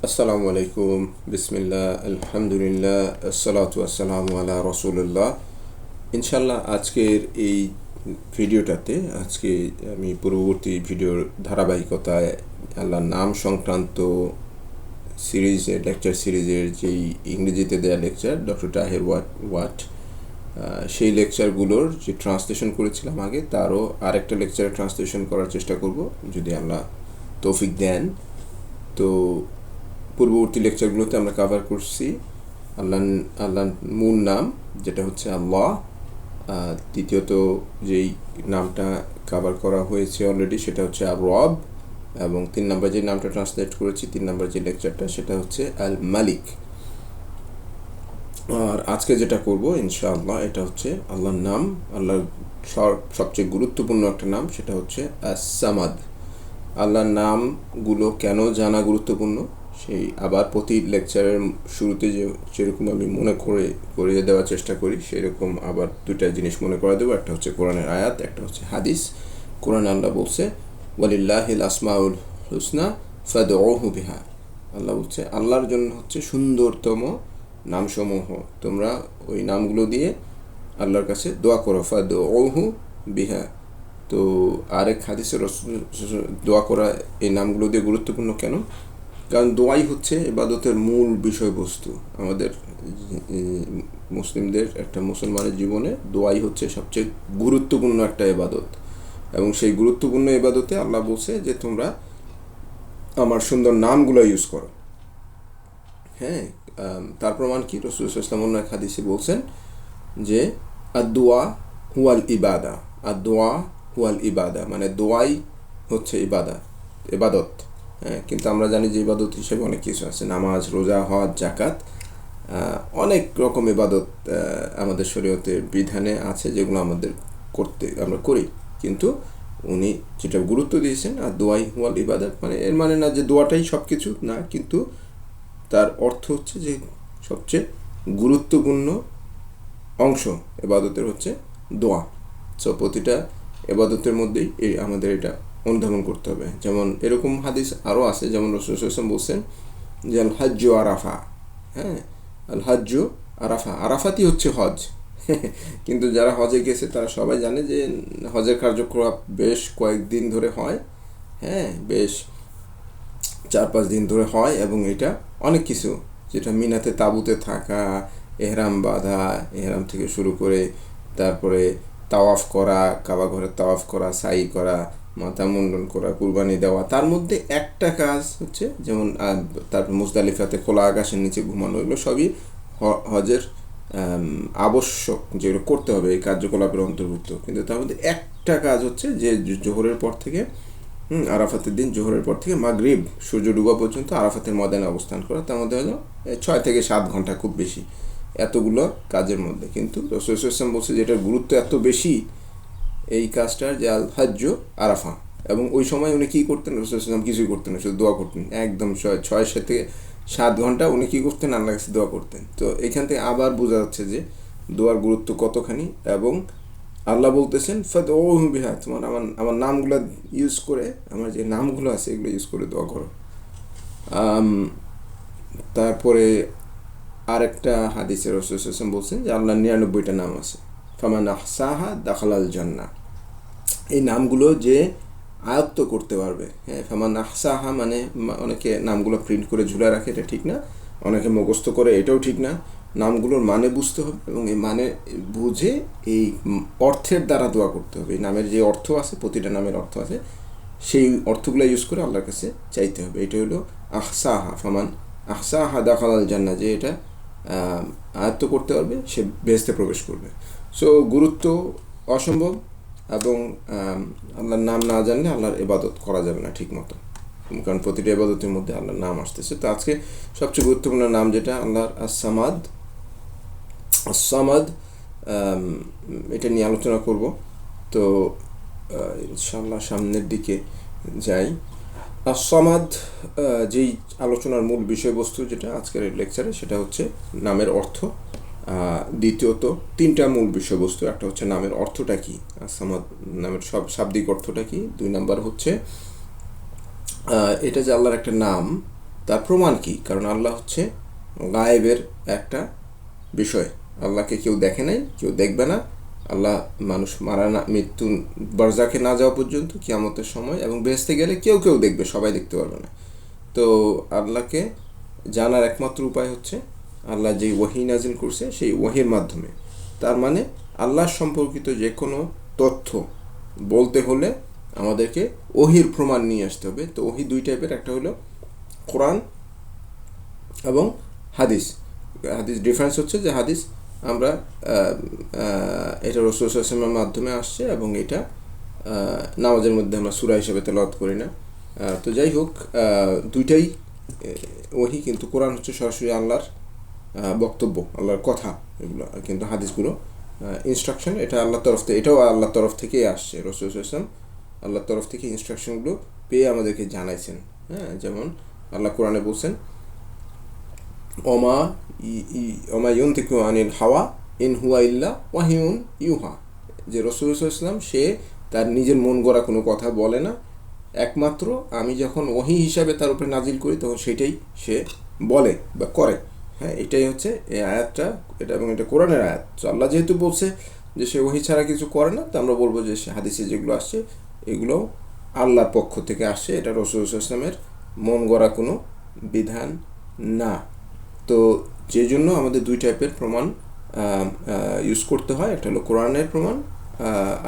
আসসালামু আলাইকুম, বিসমিল্লাহ, আলহামদুলিল্লাহ, আসসালাতু আসসালামু আলা রসুলিল্লাহ। ইনশাল্লাহ আজকের এই ভিডিওটাতে আমি পূর্ববর্তী ভিডিওর ধারাবাহিকতায় আল্লাহর নাম সংক্রান্ত লেকচার সিরিজের যেই ইংরেজিতে দেয়া লেকচার ডক্টর তাহের ওয়াট সেই লেকচারগুলোর যে ট্রান্সলেশন করেছিলাম আগে, তারও আরেকটা লেকচারে ট্রান্সলেশন করার চেষ্টা করব যদি আল্লাহ তৌফিক দেন। তো পূর্ববর্তী লেকচারগুলোতে আমরা কভার করছি আল্লাহ মূল নাম যেটা হচ্ছে আল্লাহ। দ্বিতীয়ত যেই নামটা কভার করা হয়েছে অলরেডি সেটা হচ্ছে আর রব, এবং 3 নম্বর যে নামটা ট্রান্সলেট করেছি 3 নম্বর যে লেকচারটা সেটা হচ্ছে আল মালিক। আর আজকে যেটা করব ইনশাআল্লাহ এটা হচ্ছে আল্লাহর নাম, আল্লাহর সবচেয়ে গুরুত্বপূর্ণ একটা নাম, সেটা হচ্ছে আস-সামাদ। আল্লাহর নামগুলো কেন জানা গুরুত্বপূর্ণ সেই আবার প্রতি লেকচারের শুরুতে যেরকম আমি করিয়ে দেওয়ার চেষ্টা করি সেরকম আবার দুইটা জিনিস মনে করা দেবো। একটা হচ্ছে কোরআনের আয়াত, একটা হচ্ছে হাদিস। কোরআনে আল্লাহ বলছে ওয়ালিল্লাহিল আসমাউল হুসনা ফাদউহু বিহা। আল্লাহ বলছে আল্লাহর জন্য হচ্ছে সুন্দরতম নামসমূহ, তোমরা ওই নামগুলো দিয়ে আল্লাহর কাছে দোয়া করো, ফাদউহু বিহা। তো আরেক হাদিসের দোয়া করা এই নামগুলো দিয়ে গুরুত্বপূর্ণ কেন? কারণ দোয়াই হচ্ছে ইবাদতের মূল বিষয়বস্তু। আমাদের মুসলিমদের একটা মুসলমানের জীবনে দোয়াই হচ্ছে সবচেয়ে গুরুত্বপূর্ণ একটা ইবাদত, এবং সেই গুরুত্বপূর্ণ ইবাদতে আল্লাহ বলছে যে তোমরা আমার সুন্দর নামগুলো ইউজ করো। হ্যাঁ, তার প্রমাণ কি? রাসূল সাল্লাল্লাহু আলাইহি ওয়াসাল্লাম এক হাদিসে বলছেন যে আদ-দুআ হুয়াল ইবাদা, আদ-দুআ হুয়াল ইবাদা, মানে দোয়াই হচ্ছে ইবাদত। হ্যাঁ, কিন্তু আমরা জানি যে ইবাদত হিসেবে অনেক কিছু আছে, নামাজ, রোজা, হজ, জাকাত, অনেক রকম ইবাদত আমাদের শরীয়তের বিধানে আছে যেগুলো আমরা করি। কিন্তু উনি যেটা গুরুত্ব দিয়েছেন আর দোয়াই হুয়াল ইবাদত, মানে এর মানে না যে দোয়াটাই সব কিছু না, কিন্তু তার অর্থ হচ্ছে যে সবচেয়ে গুরুত্বপূর্ণ অংশ ইবাদতের হচ্ছে দোয়া। সো প্রতিটা ইবাদতের মধ্যেই আমাদের এটা অনুধাবন করতে হবে। যেমন এরকম হাদিস আরও আছে, যেমন রাসূল সাল্লাল্লাহু আলাইহি ওয়াসাল্লাম বলছেন যে আল হাজ্জু আরাফা। হ্যাঁ, আল হাজ্জু আরাফা, আরাফাতই হচ্ছে হজ। কিন্তু যারা হজে গেছে তারা সবাই জানে যে হজের কার্যক্রম বেশ কয়েকদিন ধরে হয়। হ্যাঁ, বেশ 4-5 দিন ধরে হয়, এবং এটা অনেক কিছু, যেটা মিনাতে তাঁবুতে থাকা, এহরাম বাঁধা, এহরাম থেকে শুরু করে তারপরে তাওয়াফ করা, কাবা ঘরে তাওয়াফ করা, সাই করা, মাথা মুন্ডন করা, কুরবানি দেওয়া, তার মধ্যে একটা কাজ হচ্ছে যেমন তারপর মুজদালিফাতে খোলা আকাশের নিচে ঘুমানো, এগুলো সবই হজের আবশ্যক, যেগুলো করতে হবে এই কার্যকলাপের অন্তর্ভুক্ত। কিন্তু তার মধ্যে একটা কাজ হচ্ছে যে জোহরের পর থেকে আরাফাতের দিন জোহরের পর থেকে মাগরিব সূর্য ডুবা পর্যন্ত আরাফাতের ময়দানে অবস্থান করা, তার মধ্যে হলো 6 থেকে 7 ঘন্টা, খুব বেশি এতগুলো কাজের মধ্যে। কিন্তু রাসূল সাল্লাল্লাহু আলাইহি ওয়াসাল্লাম বলছে যে এটার গুরুত্ব এত বেশি এই কাজটার, যে আল হাজ্জু আরাফা। এবং ওই সময় উনি কী করতেন? রাসূল সাল্লাল্লাহু আলাইহি ওয়াসাল্লাম কিছুই করতেন না, শুধু দোয়া করতেন। একদম 6 থেকে 7 ঘন্টা উনি কী করতেন? আল্লাহর কাছে দোয়া করতেন। তো এখান থেকে আবার বোঝা যাচ্ছে যে দোয়ার গুরুত্ব কতখানি, এবং আল্লাহ বলতেছেন ফাদউহু বিহা, তোমার আমার নামগুলো ইউজ করে, আমার যে নামগুলো আছে এগুলো ইউজ করে দোয়া করো। তারপরে আরেকটা হাদিসে রাসূল সাল্লাল্লাহু আলাইহি ওয়াসাল্লাম বলছেন যে আল্লাহর 99টা নাম আছে, ফামান আহসাহা দাখালাল জান্নাহ। এই নামগুলো যে আয়ত্ত করতে পারবে, হ্যাঁ, ফামান আহসাহা মানে অনেকে নামগুলো প্রিন্ট করে ঝুলে রাখে, এটা ঠিক না। অনেকে মুখস্থ করে, এটাও ঠিক না। নামগুলোর মানে বুঝতে হবে, এবং এই মানে বুঝে এই অর্থের দ্বারা দোয়া করতে হবে। এই নামের যে অর্থ আছে, প্রতিটা নামের অর্থ আছে, সেই অর্থগুলো ইউজ করে আল্লাহর কাছে চাইতে হবে। এটা হলো আহসাহা, ফামান আহসাহা দাখালাল জান্নাহ, যে এটা আয়ত্ত করতে পারবে সে বেহেশতে প্রবেশ করবে। সো গুরুত্ব অসম্ভব, এবং আল্লাহর নাম না জানলে আল্লাহর ইবাদত করা যাবে না ঠিক মতো, কারণ প্রতিটা ইবাদতের মধ্যে আল্লাহর নাম আসতেছে। তো আজকে সবচেয়ে গুরুত্বপূর্ণ নাম যেটা আল্লাহর আস-সামাদ, এটা নিয়ে আলোচনা করব। তো ইনশাআল্লাহ সামনের দিকে যাই। আস-সামাদ যেই আলোচনার মূল বিষয়বস্তু যেটা আজকের এই লেকচারে, সেটা হচ্ছে নামের অর্থ। দ্বিতীয়ত 3টা মূল বিষয়বস্তু, একটা হচ্ছে নামের অর্থটা কী, আস-সামাদ নামের শাব্দিক অর্থটা কী। 2 নাম্বার হচ্ছে এটা যে আল্লাহর একটা নাম, তার প্রমাণ কি? কারণ আল্লাহ হচ্ছে গায়েবের একটা বিষয়। আল্লাহকে কেউ দেখে নাই, কেউ দেখবে না। আল্লাহ মানুষ মারা না, মৃত্যু বারজাখে না যাওয়া পর্যন্ত, কিয়ামতের সময় এবং বেহেশতে গেলে কেউ কেউ দেখবে, সবাই দেখতে পারবে না। তো আল্লাহকে জানার একমাত্র উপায় হচ্ছে আল্লাহ যেই ওয়াহি নাজিল করছে সেই ওয়াহির মাধ্যমে। তার মানে আল্লাহ সম্পর্কিত যে কোনো তথ্য বলতে হলে আমাদেরকে ওহির প্রমাণ নিয়ে আসতে হবে। তো ওহি দুই টাইপের, একটা হলো কোরআন এবং হাদিস। হাদিস ডিফারেন্স হচ্ছে যে হাদিস আমরা এটা রাসূল সাল্লাল্লাহু আলাইহি ওয়াসাল্লামের মাধ্যমে আসছে এবং এটা নামাজের মধ্যে আমরা সূরা হিসেবে তেলাওয়াত করি না। তো যাই হোক, দুইটাই ওহি, কিন্তু কোরআন হচ্ছে সরাসরি আল্লাহর বক্তব্য, আল্লাহর কথা। এগুলো কিন্তু হাদিসগুলো ইনস্ট্রাকশন, এটা আল্লাহর তরফ থেকে, এটাও আল্লাহর তরফ থেকেই আসছে। রাসূল সাল্লাল্লাহু আলাইহি ওয়াসাল্লাম আল্লাহর তরফ থেকে ইনস্ট্রাকশনগুলো পেয়ে আমাদেরকে জানাইছেন। হ্যাঁ, যেমন আল্লাহ কোরআনে বলছেন ওমা ইউনতিকু আনিল হাওয়া ইন হুয়া ইল্লা ওয়াহিউন ইউহা, যে রাসূল সাল্লাল্লাহু আলাইহি ওয়াসাল্লাম সে তার নিজের মন গড়া কোনো কথা বলে না, একমাত্র আমি যখন ওহী হিসাবে তার উপরে নাজিল করি তখন সেটাই সে বলে বা করে। হ্যাঁ, এটাই হচ্ছে এই আয়াতটা, এটা এবং এটা কোরআনের আয়াত। তো আল্লাহ যেহেতু বলছে যে সে ওহী ছাড়া কিছু করে না, তো আমরা বলবো যে সে হাদিসে যেগুলো আসছে এগুলো আল্লাহর পক্ষ থেকে আসছে, এটা রাসূল সাল্লাল্লাহু আলাইহি ওয়াসাল্লামের মন গড়া কোনো বিধান না। তো যে জন্য আমাদের দুই টাইপের প্রমাণ ইউজ করতে হয়, একটা হলো কোরআনের প্রমাণ,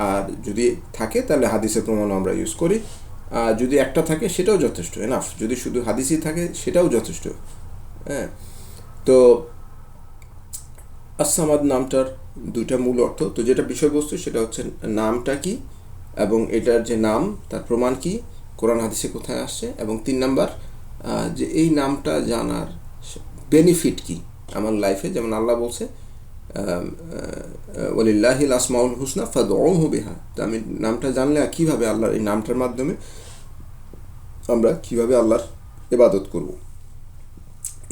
আর যদি থাকে তাহলে হাদিসের প্রমাণও আমরা ইউজ করি। আর যদি একটা থাকে সেটাও যথেষ্ট, এনাফ। যদি শুধু হাদিসই থাকে সেটাও যথেষ্ট। হ্যাঁ, তো আস-সামাদ নামটার দুইটা মূল অর্থ। তো যেটা বিষয়বস্তু সেটা হচ্ছে নামটা কি এবং এটার যে নাম তার প্রমাণ কি, কোরআন হাদিসে কোথায় আসছে, এবং 3 নাম্বার যে এই নামটা জানার বেনিফিট কি আমার লাইফে। যেমন আল্লাহ বলছে ওয়ালিল্লাহিল আসমাউল হুসনা ফাদউহু বিহা। তো আমি নামটা জানলে কীভাবে আল্লাহর এই নামটার মাধ্যমে আমরা কীভাবে আল্লাহর ইবাদত করব,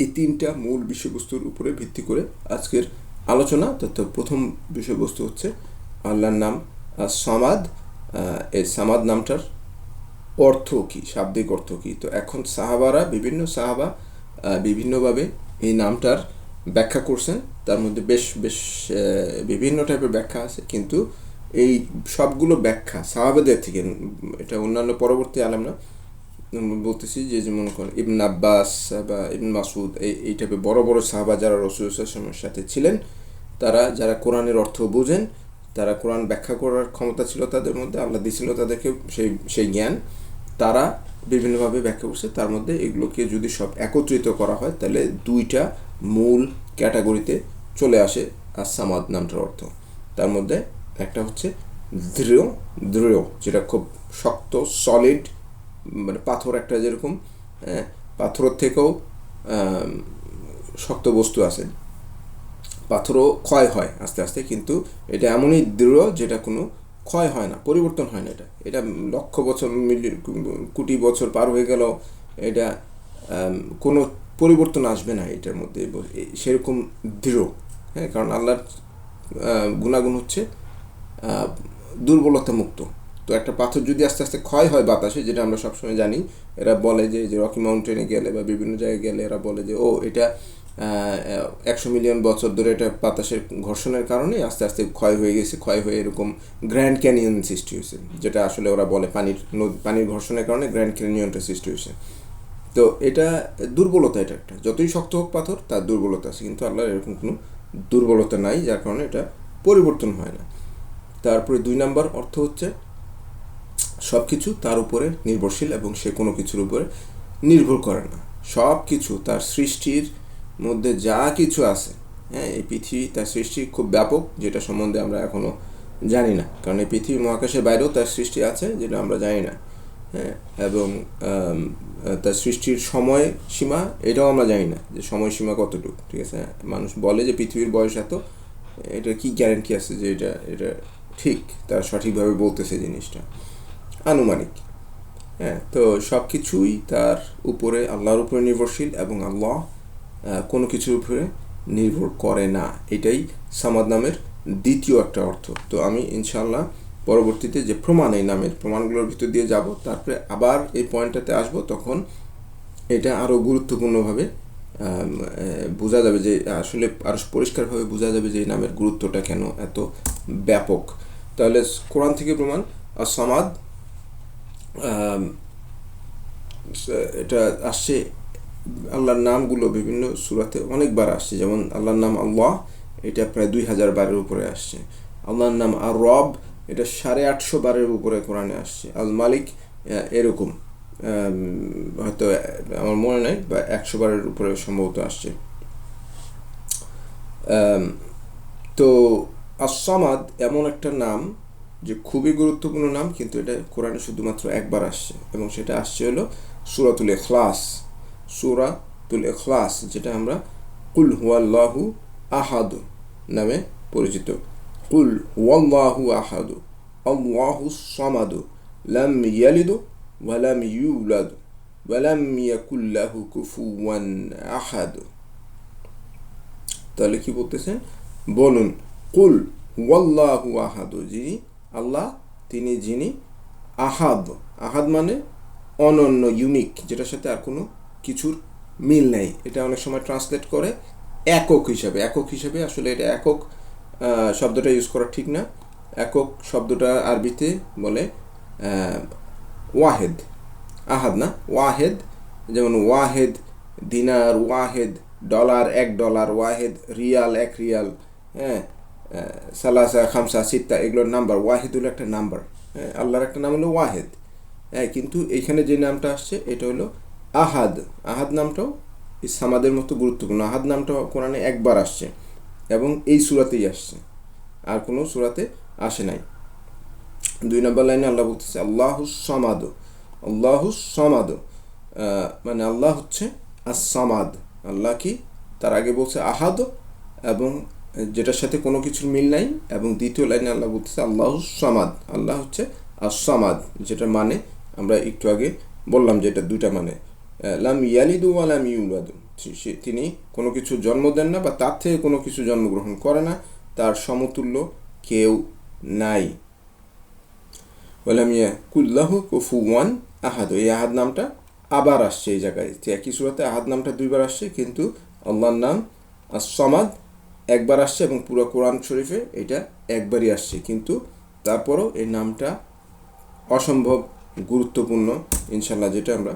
এই 3টা মূল বিষয়বস্তুর উপরে ভিত্তি করে আজকের আলোচনা। তো প্রথম বিষয়বস্তু হচ্ছে আল্লাহর নাম সামাদ। এই সামাদ নামটার অর্থ কী, শাব্দিক অর্থ কী। তো এখন বিভিন্ন সাহাবা বিভিন্নভাবে এই নামটার ব্যাখ্যা করছেন। তার মধ্যে বেশ বিভিন্ন টাইপের ব্যাখ্যা আছে, কিন্তু এই সবগুলো ব্যাখ্যা সাহাবাদের থেকে, এটা অন্যান্য পরবর্তী আলেম না, বলতেছি যে যেমন ইবন আব্বাস বা ইবন মাসুদ, এই টাইপের বড় বড় সাহাবা যারা রাসূল সাল্লাল্লাহু আলাইহি ওয়াসাল্লামের সাথে ছিলেন, তারা যারা কোরআনের অর্থ বোঝেন, তারা কোরআন ব্যাখ্যা করার ক্ষমতা ছিল তাদের মধ্যে, আল্লাহ দিয়েছিল তাদেরকে সেই জ্ঞান, তারা বিভিন্নভাবে ব্যাখ্যা করছে। তার মধ্যে এগুলোকে যদি সব একত্রিত করা হয় তাহলে দুইটা মূল ক্যাটাগরিতে চলে আসে আস-সামাদ নামটার অর্থ। তার মধ্যে একটা হচ্ছে দৃঢ়, যেটা খুব শক্ত, সলিড, মানে পাথর একটা, যেরকম পাথরের থেকেও শক্ত বস্তু আছে, পাথরও ক্ষয় হয় আস্তে আস্তে, কিন্তু এটা এমনই দৃঢ় যেটা কোনো ক্ষয় হয় না, পরিবর্তন হয় না। এটা লক্ষ বছর, কোটি বছর পার হয়ে গেল, এটা কোনো পরিবর্তন আসবে না এটার মধ্যে, সেরকম দৃঢ়। হ্যাঁ, কারণ আল্লাহর গুণাগুণ হচ্ছে দুর্বলতা মুক্ত। তো একটা পাথর যদি আস্তে আস্তে ক্ষয় হয় বাতাসে, যেটা আমরা সবসময় জানি, এরা বলে যে রকি মাউন্টেনে গেলে বা বিভিন্ন জায়গায় গেলে এরা বলে যে এটা 100 মিলিয়ন বছর ধরে এটা বাতাসের ঘর্ষণের কারণে আস্তে আস্তে ক্ষয় হয়ে গেছে, ক্ষয় হয়ে এরকম গ্র্যান্ড ক্যানিয়ন সৃষ্টি হয়েছে, যেটা আসলে ওরা বলে পানির ঘর্ষণের কারণে গ্র্যান্ড ক্যানিয়নটা সৃষ্টি হয়েছে। তো এটা দুর্বলতা, এটা একটা, যতই শক্ত হোক পাথর তার দুর্বলতা আছে, কিন্তু আল্লাহর এরকম কোনো দুর্বলতা নাই, যার কারণে এটা পরিবর্তন হয় না। তারপরে 2 নাম্বার অর্থ হচ্ছে সব কিছু তার উপরে নির্ভরশীল এবং সে কোনো কিছুর উপরে নির্ভর করে না। সব কিছু তার সৃষ্টির মধ্যে যা কিছু আছে, হ্যাঁ, এই পৃথিবী তার সৃষ্টি খুব ব্যাপক, যেটা সম্বন্ধে আমরা এখনও জানি না, কারণ এই পৃথিবী মহাকাশের বাইরেও তার সৃষ্টি আছে যেটা আমরা জানি না। হ্যাঁ, এবং তার সৃষ্টির সময় সীমা এটাও আমরা জানি না, যে সময়সীমা কতটুকু। ঠিক আছে, মানুষ বলে যে পৃথিবীর বয়স এত, এটা কি গ্যারান্টি আছে যে এটা ঠিক, তারা সঠিকভাবে বলতেছে জিনিসটা, আনুমানিক। হ্যাঁ, তো সব কিছুই তার উপরে, আল্লাহর উপরে নির্ভরশীল, এবং আল্লাহ কোনো কিছুর উপরে নির্ভর করে না। এটাই সামাদ নামের দ্বিতীয় একটা অর্থ। তো আমি ইনশাআল্লাহ পরবর্তীতে যে প্রমাণ, এই নামের প্রমাণগুলোর ভিতর দিয়ে যাব, তারপরে আবার এই পয়েন্টটাতে আসব, তখন এটা আরও গুরুত্বপূর্ণভাবে বোঝা যাবে, যে আসলে আরও পরিষ্কারভাবে বোঝা যাবে যে এই নামের গুরুত্বটা কেন এত ব্যাপক। তাহলে কোরআন থেকে প্রমাণ আস-সামাদ, এটা আসছে আল্লাহর নামগুলো বিভিন্ন সূরাতে অনেকবার আসছে। যেমন আল্লাহর নাম আল্লাহ, এটা প্রায় 2000 বারের উপরে আসছে। আল্লাহর নাম আর রব, এটা 850 বারের উপরে কোরআনে আসছে। আল মালিক এরকম হয়তো আমার মনে নাই, বা 100 বারের উপরে সম্ভবত আসছে। তো আস-সামাদ এমন একটা নাম যে খুবই গুরুত্বপূর্ণ নাম, কিন্তু এটা কোরআনে শুধুমাত্র একবার আসছে, এবং সেটা আসছে হলো সূরাতুল ইখলাস। সূরাতুল ইখলাস, যেটা আমরা কুল হুয়াল্লাহু আহাদ নামে পরিচিত। কুল হুয়াল্লাহু আহাদ আল্লাহুস সামাদ লাম ইয়ালিদ ওয়া লাম ইউলাদ ওয়া লাম ইয়াকুল লাহু কুফুয়ান আহাদ। তাহলে কি বলতেছেন? বলুন, কুল হুয়াল্লাহু আহাদ, যিনি আল্লাহ, তিনি যিনি আহাদ। আহাদ মানে অনন্য, ইউনিক, যেটার সাথে আর কোনো কিছুর মিল নেই। এটা অনেক সময় ট্রান্সলেট করে একক হিসাবে। একক হিসাবে আসলে এটা একক শব্দটা ইউজ করা ঠিক না। একক শব্দটা আরবিতে বলে ওয়াহেদ, আহাদ না, ওয়াহেদ। যেমন ওয়াহেদ দিনার, ওয়াহেদ ডলার, $1, ওয়াহেদ রিয়াল, 1 রিয়াল, হ্যাঁ, সালাসা খামসা সিত্তা, এগুলোর নাম্বার। ওয়াহেদ হলো একটা নাম্বার, হ্যাঁ, আল্লাহর একটা নাম হলো ওয়াহেদ। হ্যাঁ, কিন্তু এইখানে যে নামটা আসছে এটা হলো আহাদ। আহাদ নামটাও এই সামাদের মতো গুরুত্বপূর্ণ। আহাদ নামটা কোরআনে একবার আসছে, এবং এই সূরাতেই আসছে, আর কোনো সূরাতে আসে নাই। 2 নম্বর লাইনে আল্লাহ বলতেছে আল্লাহুস সামাদ। আল্লাহুস সামাদ মানে আল্লাহ হচ্ছে আস-সামাদ। আল্লাহ কি? তার আগে বলছে আহাদ, এবং যেটার সাথে কোনো কিছুর মিল নাই, এবং দ্বিতীয় লাইনে আল্লাহ বলতেছে আল্লাহুস সামাদ। আল্লাহ হচ্ছে আস-সামাদ, যেটা মানে আমরা একটু আগে বললাম যে এটা দুইটা মানে। লাম ইয়ালিদু ওয়া লাম ইউলাদু, তিনি কোনো কিছু জন্ম দেন না, বা তার থেকে কোনো কিছু জন্মগ্রহণ করে না, তার সমতুল্য কেউ নাই। ওয়ালাম ইয়াকুল লাহু কুফুয়ান আহাদ, এই আহাদ নামটা আবার আসছে এই জায়গায়। যে একই সূরাতে আহাদ নামটা 2 বার আসছে, কিন্তু আল্লাহর নাম আস-সামাদ একবার আসছে, এবং পুরো কোরআন শরীফে এটা একবারই আসছে। কিন্তু তারপরও এই নামটা অসম্ভব গুরুত্বপূর্ণ, ইনশাল্লাহ, যেটা আমরা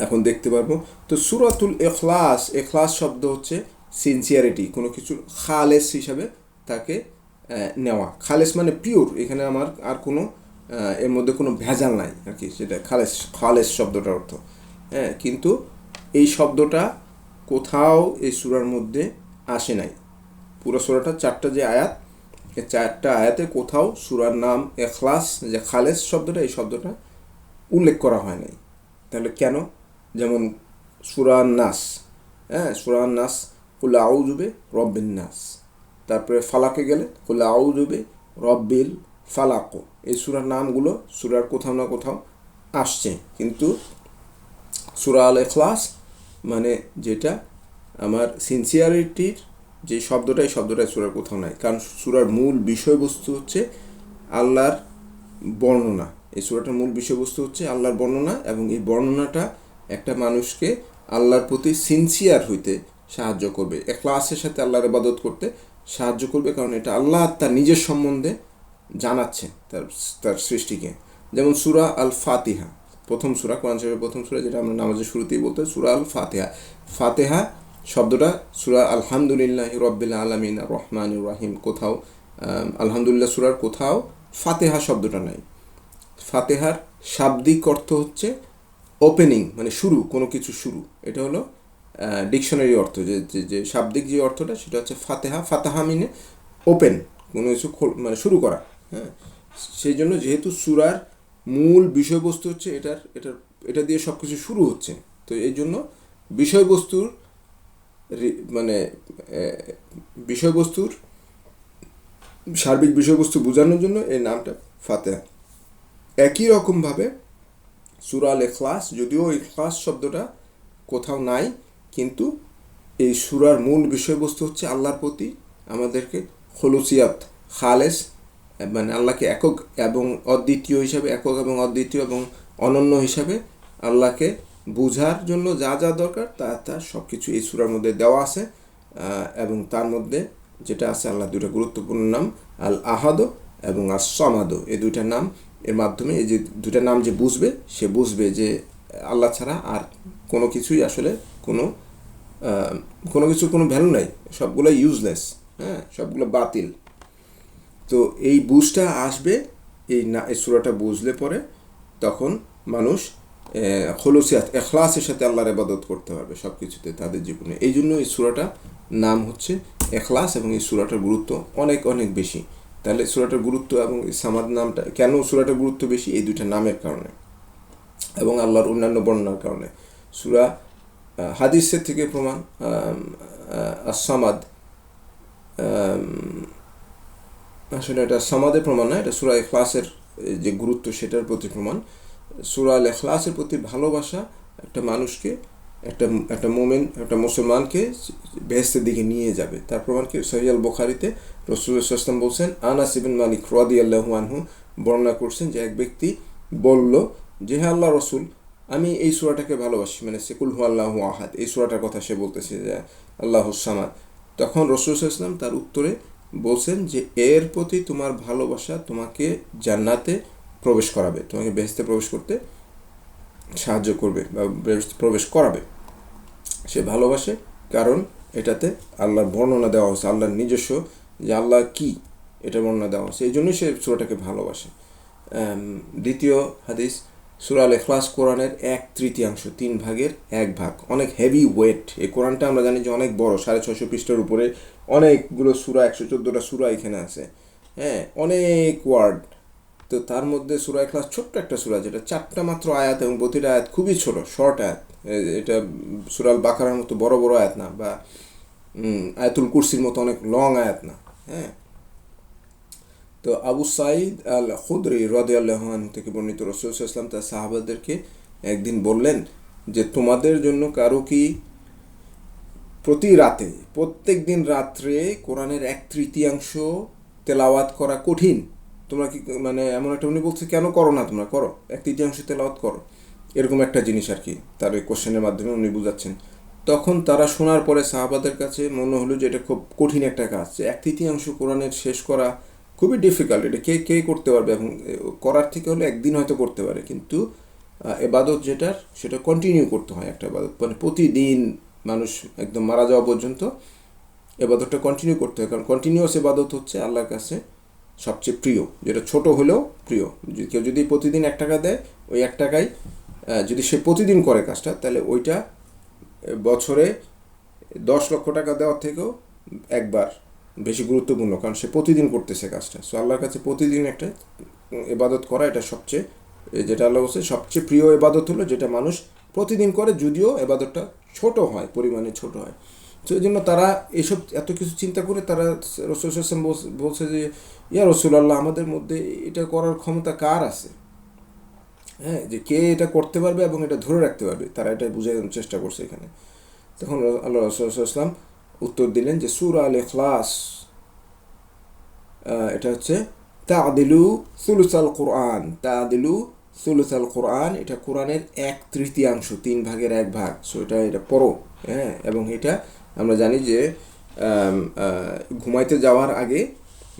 এখন দেখতে পারবো। তো সূরাতুল ইখলাস, ইখলাস শব্দ হচ্ছে সিনসিয়ারিটি, কোনো কিছু খালেস হিসাবে তাকে নেওয়া। খালেস মানে পিওর, এখানে আমার আর কোনো এর মধ্যে কোনো ভেজাল নাই আর কি, সেটা খালেস, খালেস শব্দটার অর্থ। হ্যাঁ, কিন্তু এই শব্দটা কোথাও এই সূরার মধ্যে আসে নাই। পুরো সূরাটা 4টা যে আয়াত, এই 4টা আয়াতে কোথাও সূরার নাম ইখলাস, যে খালেস শব্দটা, এই শব্দটা উল্লেখ করা হয় নাই। তাহলে কেন? যেমন সূরা নাস, হ্যাঁ, সূরা নাস কুল আউযু বিরব্বিন নাস, তারপরে ফালাকে গেলে কুল আউযু বিরব্বিল ফালাক। এই সূরার নামগুলো সূরার কোথাও না কোথাও আসছে, কিন্তু সূরা আল ইখলাস মানে যেটা আমার সিনসিয়ারিটির যে শব্দটা, এই শব্দটা সূরার কোথাও নাই। কারণ সূরার মূল বিষয়বস্তু হচ্ছে আল্লাহর বর্ণনা। এই সূরাটার মূল বিষয়বস্তু হচ্ছে আল্লাহর বর্ণনা, এবং এই বর্ণনাটা একটা মানুষকে আল্লাহর প্রতি সিনসিয়ার হইতে সাহায্য করবে, ইখলাসের সাথে আল্লাহর ইবাদত করতে সাহায্য করবে। কারণ এটা আল্লাহ তার নিজের সম্বন্ধে জানাচ্ছে তার সৃষ্টিকে। যেমন সূরা আল ফাতিহা, প্রথম সূরা, কোরআন শরীফের প্রথম সূরা, যেটা আমরা নামাজের শুরুতেই বলতে, সূরা আল ফাতিহা। ফাতিহা শব্দটা সূরা আলহামদুলিল্লাহি রাব্বিল আলামিন আর রহমানির রহিম, কোথাও আলহামদুলিল্লাহ সূরার কোথাও ফাতিহা শব্দটা নাই। ফাতিহার শাব্দিক অর্থ হচ্ছে ওপেনিং, মানে শুরু, কোনো কিছু শুরু। এটা হলো ডিকশনারি অর্থ, যে শাব্দিক যে অর্থটা, সেটা হচ্ছে ফাতিহা। ফাতাহা মিনে ওপেন, কোনো কিছু মানে শুরু করা। হ্যাঁ, সেই জন্য যেহেতু সূরার মূল বিষয়বস্তু হচ্ছে এটা দিয়ে সব কিছু শুরু হচ্ছে, তো এই জন্য বিষয়বস্তুর মানে বিষয়বস্তুর সার্বিক বিষয়বস্তু বোঝানোর জন্য এই নামটা ফাতিহা। একই রকমভাবে সূরা আল ইখলাস, যদিও ইখলাস শব্দটা কোথাও নাই, কিন্তু এই সূরার মূল বিষয়বস্তু হচ্ছে আল্লাহর প্রতি আমাদেরকে খুলুসিয়াত, খালেস, মানে আল্লাহকে একক এবং অদ্বিতীয় হিসাবে, একক এবং অদ্বিতীয় এবং অনন্য হিসাবে আল্লাহকে বোঝার জন্য যা যা দরকার তা সব কিছু এই সূরার মধ্যে দেওয়া আছে। এবং তার মধ্যে যেটা আছে আল্লাহ দুইটা গুরুত্বপূর্ণ নাম, আল আহাদ এবং আস সামাদ, এই দুইটা নাম এর মাধ্যমে এই যে দুইটা নাম যে বুঝবে সে বুঝবে যে আল্লাহ ছাড়া আর কোনো কিছুই আসলে কোনো কিছুর কোনো ভ্যালু নাই, সবগুলো ইউজলেস, হ্যাঁ, সবগুলো বাতিল। তো এই বুঝটা আসবে এই সূরাটা বুঝলে পরে, তখন মানুষ খলুসিয়াত এখলাসের সাথে আল্লাহর ইবাদত করতে পারবে সব কিছুতে তাদের জীবনে। এই জন্য এই সূরাটা নাম হচ্ছে এখলাস, এবং এই সূরাটার গুরুত্ব অনেক অনেক বেশি। তাহলে সূরাটার গুরুত্ব এবং সামাদ নামটা কেন, সূরাটার গুরুত্ব বেশি এই দুইটা নামের কারণে এবং আল্লাহর অন্যান্য বর্ণনার কারণে। সূরা হাদিসের থেকে প্রমাণ, আস-সামাদ, আসলে এটা সামাদের প্রমাণ না, এটা সূরা ইখলাসের যে গুরুত্ব সেটার প্রতি প্রমাণ। সূরা আল ইখলাসের প্রতি ভালোবাসা একটা মানুষকে, একটা মোমেন, একটা মুসলমানকে বেহেশতের দিকে নিয়ে যাবে। তার প্রমাণ কি, সহিহ আল বুখারীতে রাসূলুল্লাহ সাল্লাল্লাহু আলাইহি ওয়াসাল্লাম বলছেন, আনাস ইবনে মালিক রাদিয়াল্লাহু আনহু বর্ণনা করছেন যে এক ব্যক্তি বলল যে হে আল্লাহ রসুল, আমি এই সূরাটাকে ভালোবাসি, মানে কুল হু আল্লাহু আহাদ, এই সূরাটার কথা সে বলতেছে যে আল্লাহুস সামাদ। তখন রাসূল সাল্লাল্লাহু আলাইহি ওয়াসাল্লাম তার উত্তরে বলছেন যে এর প্রতি তোমার ভালোবাসা তোমাকে জান্নাতে প্রবেশ করাবে, তোমাকে বেহেশতে প্রবেশ করতে সাহায্য করবে বা প্রবেশ করাবে। সে ভালোবাসে কারণ এটাতে আল্লাহর বর্ণনা দেওয়া হয়েছে, আল্লাহর নিজস্ব যে আল্লাহ কি এটা বর্ণনা দেওয়া হয়েছে, এই জন্যই সে সূরাটাকে ভালোবাসে। দ্বিতীয় হাদিস, সূরা আল ইখলাস কোরআনের 1/3, 3 ভাগের 1 ভাগ, অনেক হেভি ওয়েট। এই কোরআনটা আমরা জানি যে অনেক বড়, 650 পৃষ্ঠার উপরে, অনেকগুলো সূরা, 114টা সূরা এখানে আছে, হ্যাঁ, অনেক ওয়ার্ড। তো তার মধ্যে সূরা ইখলাস ছোট্ট একটা সূরা, যেটা 4টা মাত্র আয়াত এবং প্রতিটা আয়াত খুবই ছোট, শর্ট আয়াত। এটা সূরা আল বাকারার মতো বড় বড় আয়াত না, বা আয়াতুল কুরসির মতো অনেক লং আয়াত না, হ্যাঁ। তো আবু সাঈদ আল খুদরি রাদিয়াল্লাহু আনহু থেকে বর্ণিত, রাসূল সাল্লাল্লাহু আলাইহি ওয়াসাল্লাম তার সাহাবাদেরকে একদিন বললেন যে তোমাদের জন্য কারো কি প্রত্যেক দিন রাত্রে কোরআনের 1/3 তেলাওয়াত করা কঠিন? তোমরা কি, মানে এমন একটা, উনি বলছে কেন করো না, তোমরা করো, 1/3 তেলাওয়াত করো, এরকম একটা জিনিস আর কি, তার ওই কোশ্চেনের মাধ্যমে উনি বুঝাচ্ছেন। তখন তারা শোনার পরে সাহাবাদের কাছে মনে হলো যে এটা খুব কঠিন একটা কাজ, যে 1/3 কোরআনের শেষ করা খুবই ডিফিকাল্ট, এটা কে করতে পারবে, এবং করার থেকে হলে একদিন হয়তো করতে পারে, কিন্তু এবাদত যেটার সেটা কন্টিনিউ করতে হয়, একটা এবাদত মানে প্রতিদিন মানুষ একদম মারা যাওয়া পর্যন্ত এবাদতটা কন্টিনিউ করতে হয়, কারণ কন্টিনিউয়াস এবাদত হচ্ছে আল্লাহর কাছে সবচেয়ে প্রিয়, যেটা ছোট হলেও প্রিয়। কেউ যদি প্রতিদিন 1 টাকা দেয়, ওই 1 টাকায় যদি সে প্রতিদিন করে কাজটা, তাহলে ওইটা বছরে 10 লক্ষ টাকা দেওয়ার থেকেও একবার বেশি গুরুত্বপূর্ণ, কারণ সে প্রতিদিন করতেছে কাজটা। সো আল্লাহর কাছে প্রতিদিন একটা ইবাদত করা, এটা সবচেয়ে, যেটা আল্লাহ বলছে সবচেয়ে প্রিয় ইবাদত হলো যেটা মানুষ প্রতিদিন করে, যদিও ইবাদতটা ছোট হয়, পরিমাণে ছোট হয়। তো এই জন্য তারা এইসব এত কিছু চিন্তা করে তারা রাসূল সাল্লাল্লাহু আলাইহি ওয়াসাল্লাম বলছে যে ইয়া রাসূলুল্লাহ, আমাদের মধ্যে এটা করার ক্ষমতা কার আছে, হ্যাঁ, যে কে এটা করতে পারবে এবং এটা ধরে রাখতে পারবে, তারা এটা বুঝানোর চেষ্টা করছে এখানে। তখন আল্লাহ রাসূল সাল্লাল্লাহু আলাইহি ওয়াসাল্লাম উত্তর দিলেন যে সূরা আল ইখলাস এটা হচ্ছে তা'দিলু সুলুসাল কোরআন, তা'দিলু সুলুসাল কোরআন, এটা কোরআনের 1/3, 3 ভাগের 1 ভাগ। সো এটা পড়ো, হ্যাঁ। এবং এটা আমরা জানি যে ঘুমাইতে যাওয়ার আগে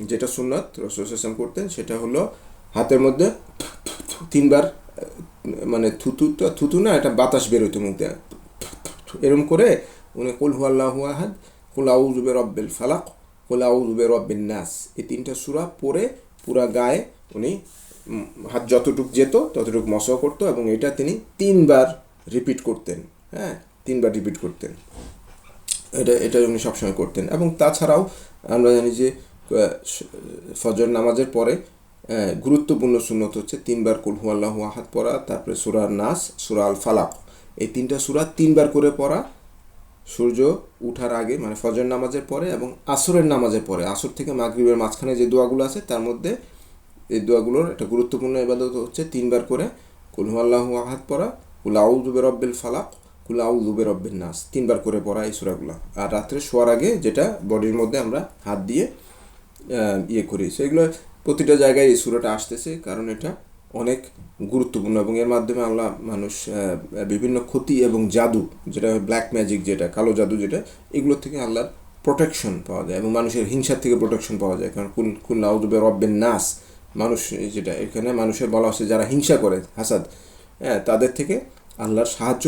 যেটা সুন্নাত রাসূল সাল্লাল্লাহু আলাইহি ওয়াসাল্লাম করতেন, সেটা হলো হাতের মধ্যে 3 বার, মানে থুতু না, এটা বাতাস বেরোতো মুখ দিয়ে, এরকম করে উনি কুল হু আল্লাহু আহাদ, কুল আউযু বিরাব্বিল ফালাক, কুল আউযু বিরাব্বিন নাস, এই 3টা সূরা পড়ে পুরা গায়ে উনি হাত যতটুকু যেত ততটুকু মসহ করতো, এবং এটা তিনি 3 বার রিপিট করতেন, হ্যাঁ, 3 বার রিপিট করতেন, এটা উনি সবসময় করতেন। এবং তাছাড়াও আমরা জানি যে ফজর নামাজের পরে গুরুত্বপূর্ণ সুন্নত হচ্ছে 3 বার কুল হু আল্লাহু আহাদ পড়া, তারপরে সূরা নাস, সূরা আল ফালাক, এই 3টা সূরা 3 বার করে পড়া সূর্য উঠার আগে, মানে ফজর নামাজের পরে এবং আসরের নামাজের পরে। আসর থেকে মাগরিবের মাঝখানে যে দোয়াগুলো আছে তার মধ্যে এই দোয়াগুলোর একটা গুরুত্বপূর্ণ ইবাদত হচ্ছে 3 বার করে কুল হু আল্লাহু আহাদ পড়া, কুল আউযু বিরাব্বিল ফালাক, কুল আউযু বিরাব্বিন নাস, 3 বার করে পড়া এই সূরাগুলো। আর রাত্রে শোয়ার আগে যেটা বডির মধ্যে আমরা হাত দিয়ে করি, সেগুলো প্রতিটা জায়গায় এই সূরাটা আসতেছে, কারণ এটা অনেক গুরুত্বপূর্ণ, এবং এর মাধ্যমে আল্লাহ মানুষ বিভিন্ন ক্ষতি এবং জাদু, যেটা ব্ল্যাক ম্যাজিক, যেটা কালো জাদু, যেটা এগুলো থেকে আল্লাহর প্রোটেকশন পাওয়া যায়, এবং মানুষের হিংসার থেকে প্রোটেকশন পাওয়া যায়। কারণ কুল আউযু বিরাব্বিন নাস, মানুষ, যেটা এখানে মানুষের বলা হচ্ছে যারা হিংসা করে, হাসাদ, হ্যাঁ, তাদের থেকে আল্লাহর সাহায্য,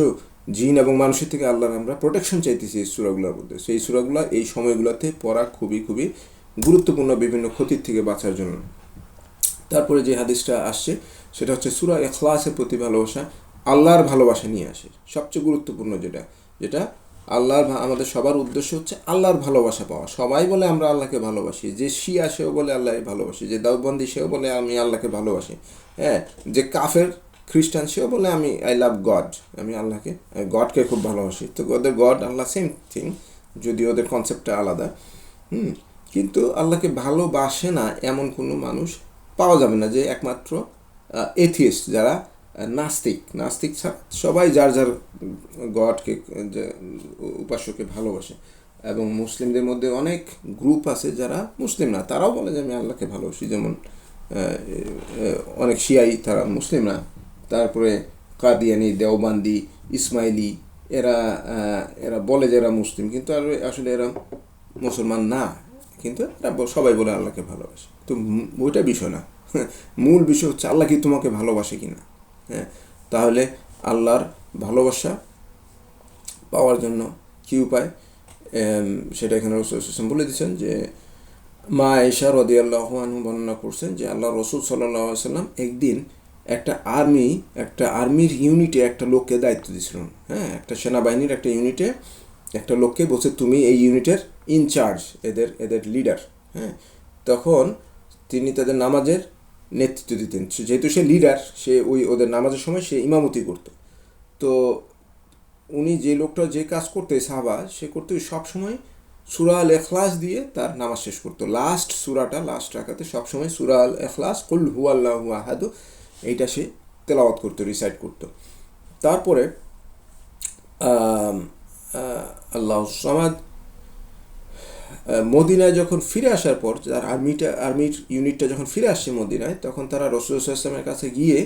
জিন এবং মানুষের থেকে আল্লাহর আমরা প্রোটেকশন চাইতেছি এই সূরাগুলোর মধ্যে। সেই সূরাগুলো এই সময়গুলোতে পড়া খুবই খুবই গুরুত্বপূর্ণ, বিভিন্ন ক্ষতির থেকে বাঁচার জন্য। তারপরে যে হাদিসটা আসছে সেটা হচ্ছে সূরা ইখলাসের প্রতি ভালোবাসা, আল্লাহর ভালোবাসা নিয়ে আসে। সবচেয়ে গুরুত্বপূর্ণ যেটা যেটা আল্লাহর, আমাদের সবার উদ্দেশ্য হচ্ছে আল্লাহর ভালোবাসা পাওয়া। সবাই বলে আমরা আল্লাহকে ভালোবাসি, যে শিয়া সেও বলে আল্লাহকে ভালোবাসি, যে দাউদবন্দি সেও বলে আমি আল্লাহকে ভালোবাসি, হ্যাঁ, যে কাফের খ্রিস্টান সেও বলে আমি আই লাভ গড, আমি আল্লাহকে, গডকে খুব ভালোবাসি। তো ওদের গড আল্লাহ সেম থিং, যদি ওদের কনসেপ্টটা আলাদা। কিন্তু আল্লাহকে ভালোবাসে না এমন কোনো মানুষ পাওয়া যাবে না, যে একমাত্র এথিয়েস্ট, যারা নাস্তিক ছাড়া সবাই যার যার গডকে, উপাস্যকে ভালোবাসে। এবং মুসলিমদের মধ্যে অনেক গ্রুপ আছে যারা মুসলিম না, তারাও বলে যে আমি আল্লাহকে ভালোবাসি, যেমন অনেক শিয়াই, তারা মুসলিম না। তারপরে কাদিয়ানি, দেওবান্দি, ইসমাইলি, এরা এরা বলে যে এরা মুসলিম, কিন্তু আসলে এরা মুসলমান না, কিন্তু এরা সবাই বলে আল্লাহকে ভালোবাসে। তো ওইটা বিষয় না, মূল বিষয় হচ্ছে আল্লাহ কি তোমাকে ভালোবাসে কি না। হ্যাঁ, তাহলে আল্লাহর ভালোবাসা পাওয়ার জন্য কী উপায়, সেটা এখানে রাসূল সাল্লাল্লাহু আলাইহি ওয়াসাল্লাম বলে দিয়েছেন। যে মা আয়েশা রাদিয়াল্লাহু আনহা বর্ণনা করছেন যে আল্লাহ রাসূল সাল্লাল্লাহু আলাইহি ওয়াসাল্লাম একদিন একটা আর্মির ইউনিটে একটা লোককে দায়িত্ব দিয়েছিলেন। হ্যাঁ, একটা সেনাবাহিনীর একটা ইউনিটে একটা লোককে বলছে তুমি এই ইউনিটের ইনচার্জ, এদের লিডার। হ্যাঁ, তখন তিনি তাদের নামাজের নেতৃত্ব দিতেন, যেহেতু সে লিডার, সে ওদের নামাজের সময় সে ইমামতি করতো। তো উনি যে লোকটা যে কাজ করতে, সাহাবা, সে করতে সবসময় সূরা আল ইখলাস দিয়ে তার নামাজ শেষ করতো। লাস্ট রাকাতে সবসময় সূরা আল ইখলাস, কুল হুয়াল্লাহু আহাদ, এইটা সে তেলাওয়াত করতো, রিসাইট করতো। তারপরে আল্লাহু সামাদ, মদিনায় যখন ফিরে আসার পর, যার আর্মির ইউনিটটা যখন ফিরে আসছে মদিনায়, তখন তারা রাসূল সাল্লাল্লাহু আলাইহি ওয়াসাল্লামের কাছে গিয়ে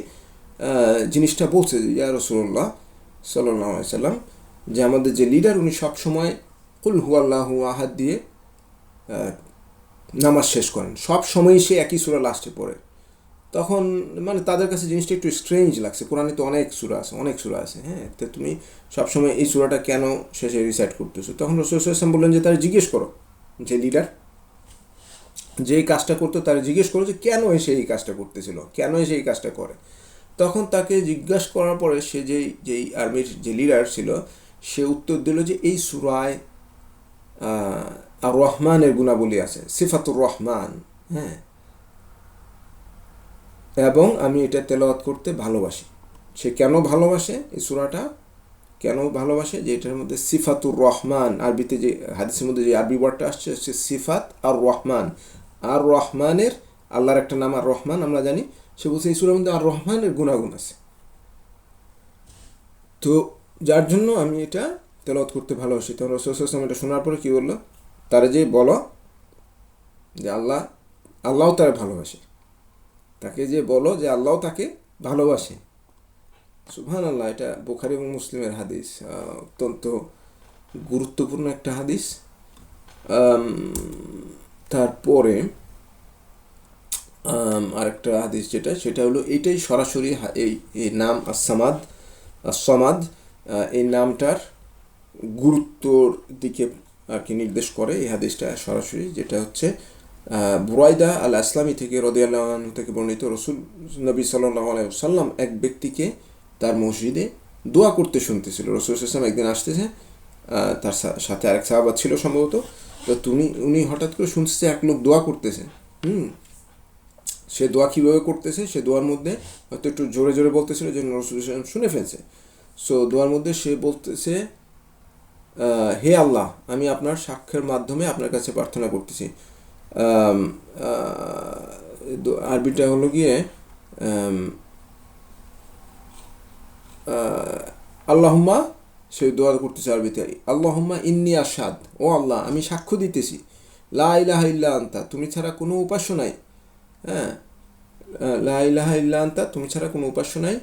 জিনিসটা বলছে, ইয়া রাসূলুল্লাহ সাল্লাল্লাহু আলাইহি ওয়াসাল্লাম, যে আমাদের যে লিডার উনি সবসময় কুল হুয়াল্লাহু আহাদ দিয়ে নামাজ শেষ করেন, সব সময়ই সে একই সূরা লাস্টে পড়ে। তখন মানে তাদের কাছে জিনিসটা একটু স্ট্রেঞ্জ লাগছে, কোরআনে তো অনেক সূরা আছে, হ্যাঁ, তো তুমি সবসময় এই সূরাটা কেন শেষে রিসাইট করতেছো? তখন রাসূল সাল্লাল্লাহু আলাইহি ওয়াসাল্লাম বললেন যে তার জিজ্ঞেস করো, যে লিডার যে কাজটা করতো তার জিজ্ঞেস করো যে কেন এসে এই কাজটা করতেছিল, কেন এসে এই কাজটা করে। তখন তাকে জিজ্ঞাসা করার পরে সে যেই আর্মির যে লিডার ছিল, সে উত্তর দিল যে এই সূরায় আর রহমানের গুণাবলী আছে, সিফাতুর রহমান, হ্যাঁ, এবং আমি এটা তেলাওয়াত করতে ভালোবাসি। সে কেন ভালোবাসে এই সূরাটা, কেন ভালোবাসে, যে এটার মধ্যে সিফাতুর রহমান, আরবিতে যে হাদিসের মধ্যে যে আরবি ওয়ার্ডটা আসছে হচ্ছে সিফাত আর রহমান। আর রহমানের, আল্লাহর একটা নাম আর রহমান আমরা জানি, সে বলছে এই সূরার মধ্যে আর রহমানের গুণাগুণ আছে। তো যার জন্য আমি এটা তেলাওয়াত করতে ভালোবাসি। তখন রাসূল সাল্লাল্লাহু আলাইহি ওয়াসাল্লাম এটা শোনার পরে কী বললো, তারা যে বলো যে আল্লাহ তারা ভালোবাসে, তাকে যে বলো যে আল্লাহ তাকে ভালোবাসে। সুবহানাল্লাহ, এটা বুখারী এবং মুসলিমের হাদিস, অত্যন্ত গুরুত্বপূর্ণ একটা হাদিস। তারপরে আরেকটা হাদিস সেটা হলো এইটাই সরাসরি এই নাম আস-সামাদ, এই নামটার গুরুত্বর দিকে আর কি নির্দেশ করে এই হাদিসটা সরাসরি, যেটা হচ্ছে বুরাইদা আল আসলামী থেকে রাদিয়াল্লাহু আনহু থেকে বর্ণিত। রাসূল নবী সাল্লাল্লাহু আলাইহি ওয়াসাল্লাম এক ব্যক্তিকে তার মসজিদে দোয়া করতে শুনতেছিল। রাসূল সাল্লাল্লাহু আলাইহি ওয়াসাল্লাম একদিন আসতেছে, তার সাথে আরেক সাহাবা ছিল সম্ভবত। তো উনি হঠাৎ করে শুনছে এক লোক দোয়া করতেছে। সে দোয়া কীভাবে করতেছে, সে দোয়ার মধ্যে হয়তো একটু জোরে জোরে বলতেছিল, যে রাসূল সাল্লাল্লাহু আলাইহি ওয়াসাল্লাম শুনে ফেলছে। সো দোয়ার মধ্যে সে বলতেছে, হে আল্লাহ, আমি আপনার সাক্ষ্যের মাধ্যমে আপনার কাছে প্রার্থনা করতেছি। আরবিটা হলো গিয়ে আল্লাহুম্মা, সে দোয়া করতেছে আরবিতে, আল্লাহুম্মা ইন্নী আশহাদ, ও আল্লাহ আমি সাক্ষ্য দিতেছি, লা ইলাহা ইল্লা আনতা, তুমি ছাড়া কোনো উপাস্য নাই, হ্যাঁ, লা ইলাহা ইল্লা আনতা, তুমি ছাড়া কোনো উপাস্য নাই,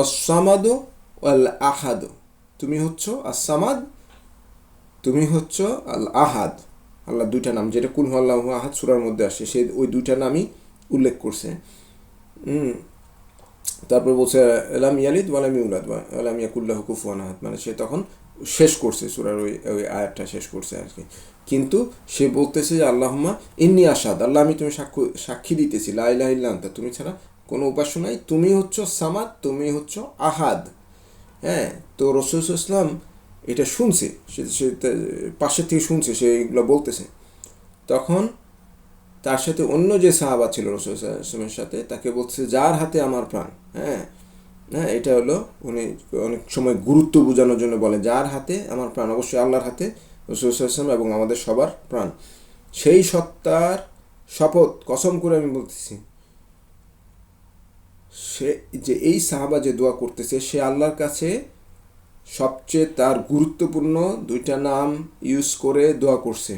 অসামাদু ওয়াল আহাদ, তুমি হচ্ছ আসামাদ, তুমি হচ্ছ আল আহাদ। আল্লাহ দুইটা নাম, যেটা কুল আল্লাহু আহাদ সূরার মধ্যে আসে, সে ওই দুইটা নামই উল্লেখ করছে। তারপর বলছে লাম ইয়ালিদ ওয়ালাম ইউলাদ ওয়ালাম ইয়াকুল লাহু কুফুয়ান আহাদ, মানে সে তখন শেষ করছে সূরার ওই ওই আয়াতটা শেষ করছে আর কি। কিন্তু সে বলতেছে যে আল্লাহুম্মা ইন্নী আশহাদ, আল্লাহ আমি তুমি সাক্ষী দিতেছি, লা ইলাহা ইল্লা আনতা, তুমি ছাড়া কোনো উপাস্য নাই, তুমি হচ্ছ সামাদ, তুমি হচ্ছ আহাদ। হ্যাঁ, তো রাসূল সাল্লাল্লাহু আলাইহি ওয়াসাল্লাম এটা শুনছে, সে পাশের থেকে শুনছে, সে এগুলো বলতেছে। তখন তার সাথে অন্য যে সাহাবা ছিল রাসূল সাল্লাল্লাহু আলাইহি ওয়াসাল্লামের সাথে, তাকে বলছে যার হাতে আমার প্রাণ। হ্যাঁ হ্যাঁ, এটা হলো উনি অনেক সময় গুরুত্ব বোঝানোর জন্য বলে যার হাতে আমার প্রাণ, অবশ্যই আল্লাহর হাতে রাসূল সাল্লাল্লাহু আলাইহি ওয়াসাল্লাম এবং আমাদের সবার প্রাণ। সেই সত্তার শপথ কসম করে আমি বলতেছি, সে যে এই সাহাবা যে দোয়া করতেছে, সে আল্লাহর কাছে সবচেয়ে তার গুরুত্বপূর্ণ দুইটা নাম ইউজ করে দোয়া করছে।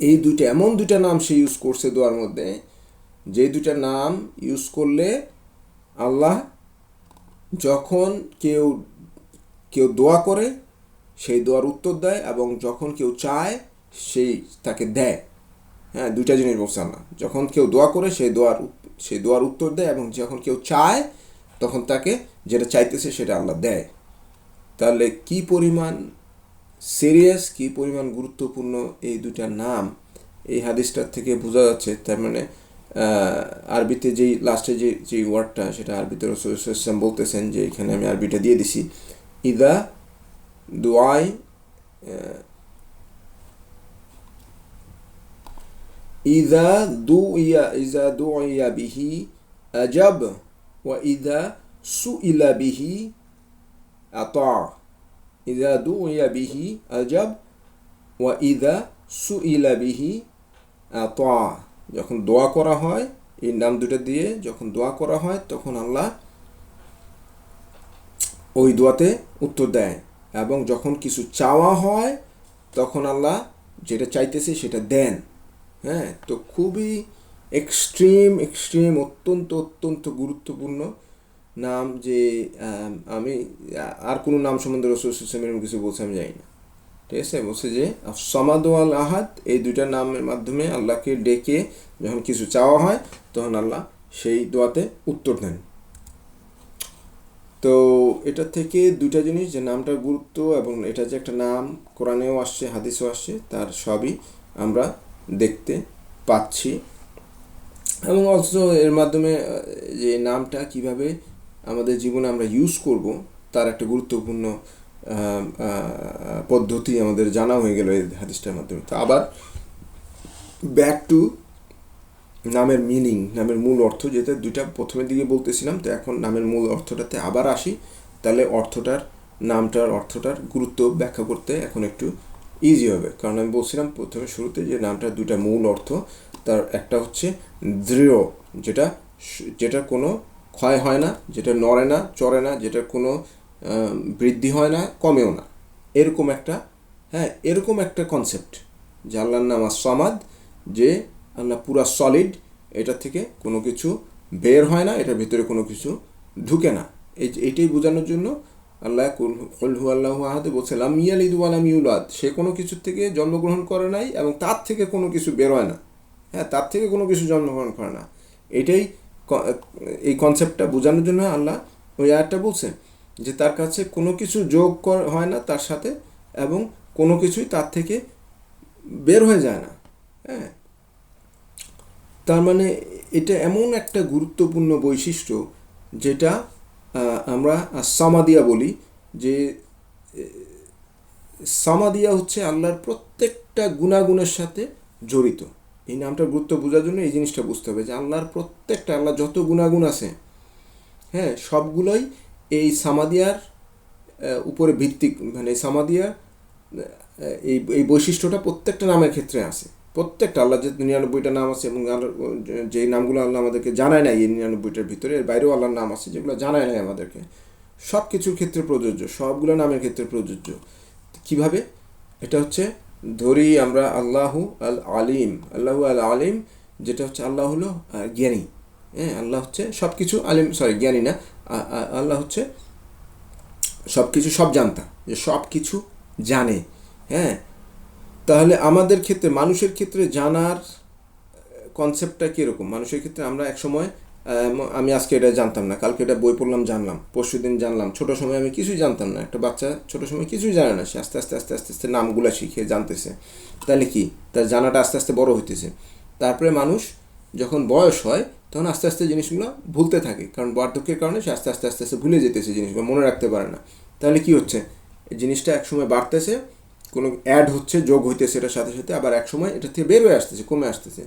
এই দুইটা এমন দুইটা নাম সে ইউজ করছে দোয়ার মধ্যে, যে দুইটা নাম ইউজ করলে আল্লাহ যখন কেউ কেউ দোয়া করে সেই দোয়ার উত্তর দেয়, এবং যখন কেউ চায় সেই তাকে দেয়। হ্যাঁ, দুইটা জিনিস বলছে আল্লাহ, যখন কেউ দোয়া করে সেই দোয়ার উত্তর দেয়, এবং যখন কেউ চায় তখন তাকে যেটা চাইতেছে সেটা আল্লাহ দেয়। তাহলে কি পরিমাণ সিরিয়াস, কি পরিমাণ গুরুত্বপূর্ণ এই দুইটা নাম, এই হাদিসটার থেকে বোঝা যাচ্ছে। তার মানে আরবিতে যেই লাস্টে যে ওয়ার্ডটা, সেটা আরবিতে রাসূল সাল্লাল্লাহু আলাইহি ওয়াসাল্লাম বলতেছেন, যে এখানে আমি আরবিটা দিয়ে দিছি, ইদা দুআই ইযা দুইয়া বিহি আজাব ওয়া ইযা সুইলা বিহি আতা। ইযা দুইয়া বিহি আজাব ওয়া ইযা সুইলা বিহি আতা। যখন দোয়া করা হয় এই নাম দুটো দিয়ে, যখন দোয়া করা হয় তখন আল্লাহ ওই দোয়াতে উত্তর দেয়, এবং যখন কিছু চাওয়া হয় তখন আল্লাহ যেটা চাইতেছে সেটা দেন। হ্যাঁ, তো খুবই এক্সট্রিম অত্যন্ত গুরুত্বপূর্ণ নাম, যে আমি আর কোনো নাম সম্বন্ধে রাসূল সাল্লাল্লাহু আলাইহি ওয়াসাল্লাম কিছু বলছে আমি জানি না। ঠিক আছে, বলছে যে সামাদ ওয়াল আহাদ, এই দুইটা নামের মাধ্যমে আল্লাহকে ডেকে যখন কিছু চাওয়া হয় তখন আল্লাহ সেই দোয়াতে উত্তর দেন। তো এটা থেকে দুইটা জিনিস, যে নামটার গুরুত্ব এবং এটা যে একটা নাম কোরআনেও আসছে হাদিসেও আসছে, তার সবই আমরা দেখতে পাচ্ছি। এবং অলসো এর মাধ্যমে যে নামটা কিভাবে আমাদের জীবনে আমরা ইউজ করব তার একটা গুরুত্বপূর্ণ পদ্ধতি আমাদের জানা হয়ে গেল এই হাদিসটার মাধ্যমে। তো আবার ব্যাক টু নামের মিনিং, নামের মূল অর্থ, যেটা দুইটা প্রথমের দিকে বলতেছিলাম, তো এখন নামের মূল অর্থটাতে আবার আসি। তাহলে নামটার অর্থটার গুরুত্ব ব্যাখ্যা করতে এখন একটু ইজি হবে। কারণ আমি বলছিলাম প্রথমে শুরুতে যে নামটার দুইটা মূল অর্থ, তার একটা হচ্ছে দৃঢ়, যেটার কোনো ক্ষয় হয় না, যেটা নড়ে না চড়ে না, যেটার কোনো বৃদ্ধি হয় না কমেও না, এরকম একটা কনসেপ্ট, যে আল্লাহর নাম আস-সামাদ, যে আল্লাহ পুরা সলিড, এটা থেকে কোনো কিছু বের হয় না, এটার ভিতরে কোনো কিছু ঢুকে না। এইটাই বোঝানোর জন্য আল্লাহ কুল হু আল্লাহু আহাদে বলছে লাম ইয়ালিদ ওয়া লাম ইউলাদ, সে কোনো কিছু থেকে জন্মগ্রহণ করে নাই এবং তার থেকে কোনো কিছু বের হয় না। হ্যাঁ, তার থেকে কোনো কিছু জন্মগ্রহণ করে না। এই কনসেপ্টটা বোঝানোর জন্য আল্লাহ ওই আয়াতটা বলছে যে তার কাছে কোনো কিছু যোগ হয় না তার সাথে, এবং কোনো কিছুই তার থেকে বের হয়ে যায় না। হ্যাঁ, তার মানে এটা এমন একটা গুরুত্বপূর্ণ বৈশিষ্ট্য, যেটা আমরা সামাদিয়া বলি, যে সামাদিয়া হচ্ছে আল্লাহর প্রত্যেকটা গুণাগুণের সাথে জড়িত। এই নামটার গুরুত্ব বোঝার জন্য এই জিনিসটা বুঝতে হবে, যে আল্লাহর আল্লাহ যত গুণাগুণ আছে, হ্যাঁ, সবগুলোই এই সামাদিয়ার উপরে ভিত্তিক, মানে সামাদিয়ার এই বৈশিষ্ট্যটা প্রত্যেকটা নামের ক্ষেত্রে আছে। প্রত্যেকটা আল্লাহ যে 99টা নাম আছে, এবং যে নামগুলো আল্লাহ আমাদেরকে জানায় নাই এই 99টার ভিতরে, এর বাইরেও আল্লাহর নাম আছে যেগুলো জানায় নাই আমাদেরকে, সব কিছুর ক্ষেত্রে প্রযোজ্য, সবগুলো নামের ক্ষেত্রে প্রযোজ্য। কিভাবে? এটা হচ্ছে ধরি আমরা আল্লাহু আল আলিম, যেটা হচ্ছে আল্লাহ হলো জ্ঞানী। হ্যাঁ, আল্লাহ হচ্ছে সব কিছু আলিম, জ্ঞানী না, আল্লাহ হচ্ছে সব কিছু সব জানতা, যে সব কিছু জানে। হ্যাঁ, তাহলে আমাদের ক্ষেত্রে, মানুষের ক্ষেত্রে জানার কনসেপ্টটা কীরকম? মানুষের ক্ষেত্রে আমরা এক সময় আমি আজকে এটা জানতাম না, কালকে এটা বই পড়লাম জানলাম, পরশু দিন জানলাম। ছোটো সময় আমি কিছুই জানতাম না। একটা বাচ্চা ছোটো সময় কিছুই জানে না, সে আস্তে আস্তে আস্তে আস্তে আস্তে নামগুলো শিখে জানতেছে। তাহলে কি তার জানাটা আস্তে আস্তে বড় হইতেছে। তারপরে মানুষ যখন বয়স হয় তখন আস্তে আস্তে জিনিসগুলো ভুলতে থাকে, কারণ বার্ধক্যের কারণে সে আস্তে আস্তে আস্তে আস্তে ভুলে যেতেছে, জিনিসগুলো মনে রাখতে পারে না। তাহলে কি হচ্ছে, এই জিনিসটা একসময় বাড়তেছে, কোনো অ্যাড হচ্ছে, যোগ হইতেছে এটার সাথে সাথে, আবার এক সময় এটা থেকে বের হয়ে আসতেছে, কমে আসতেছে।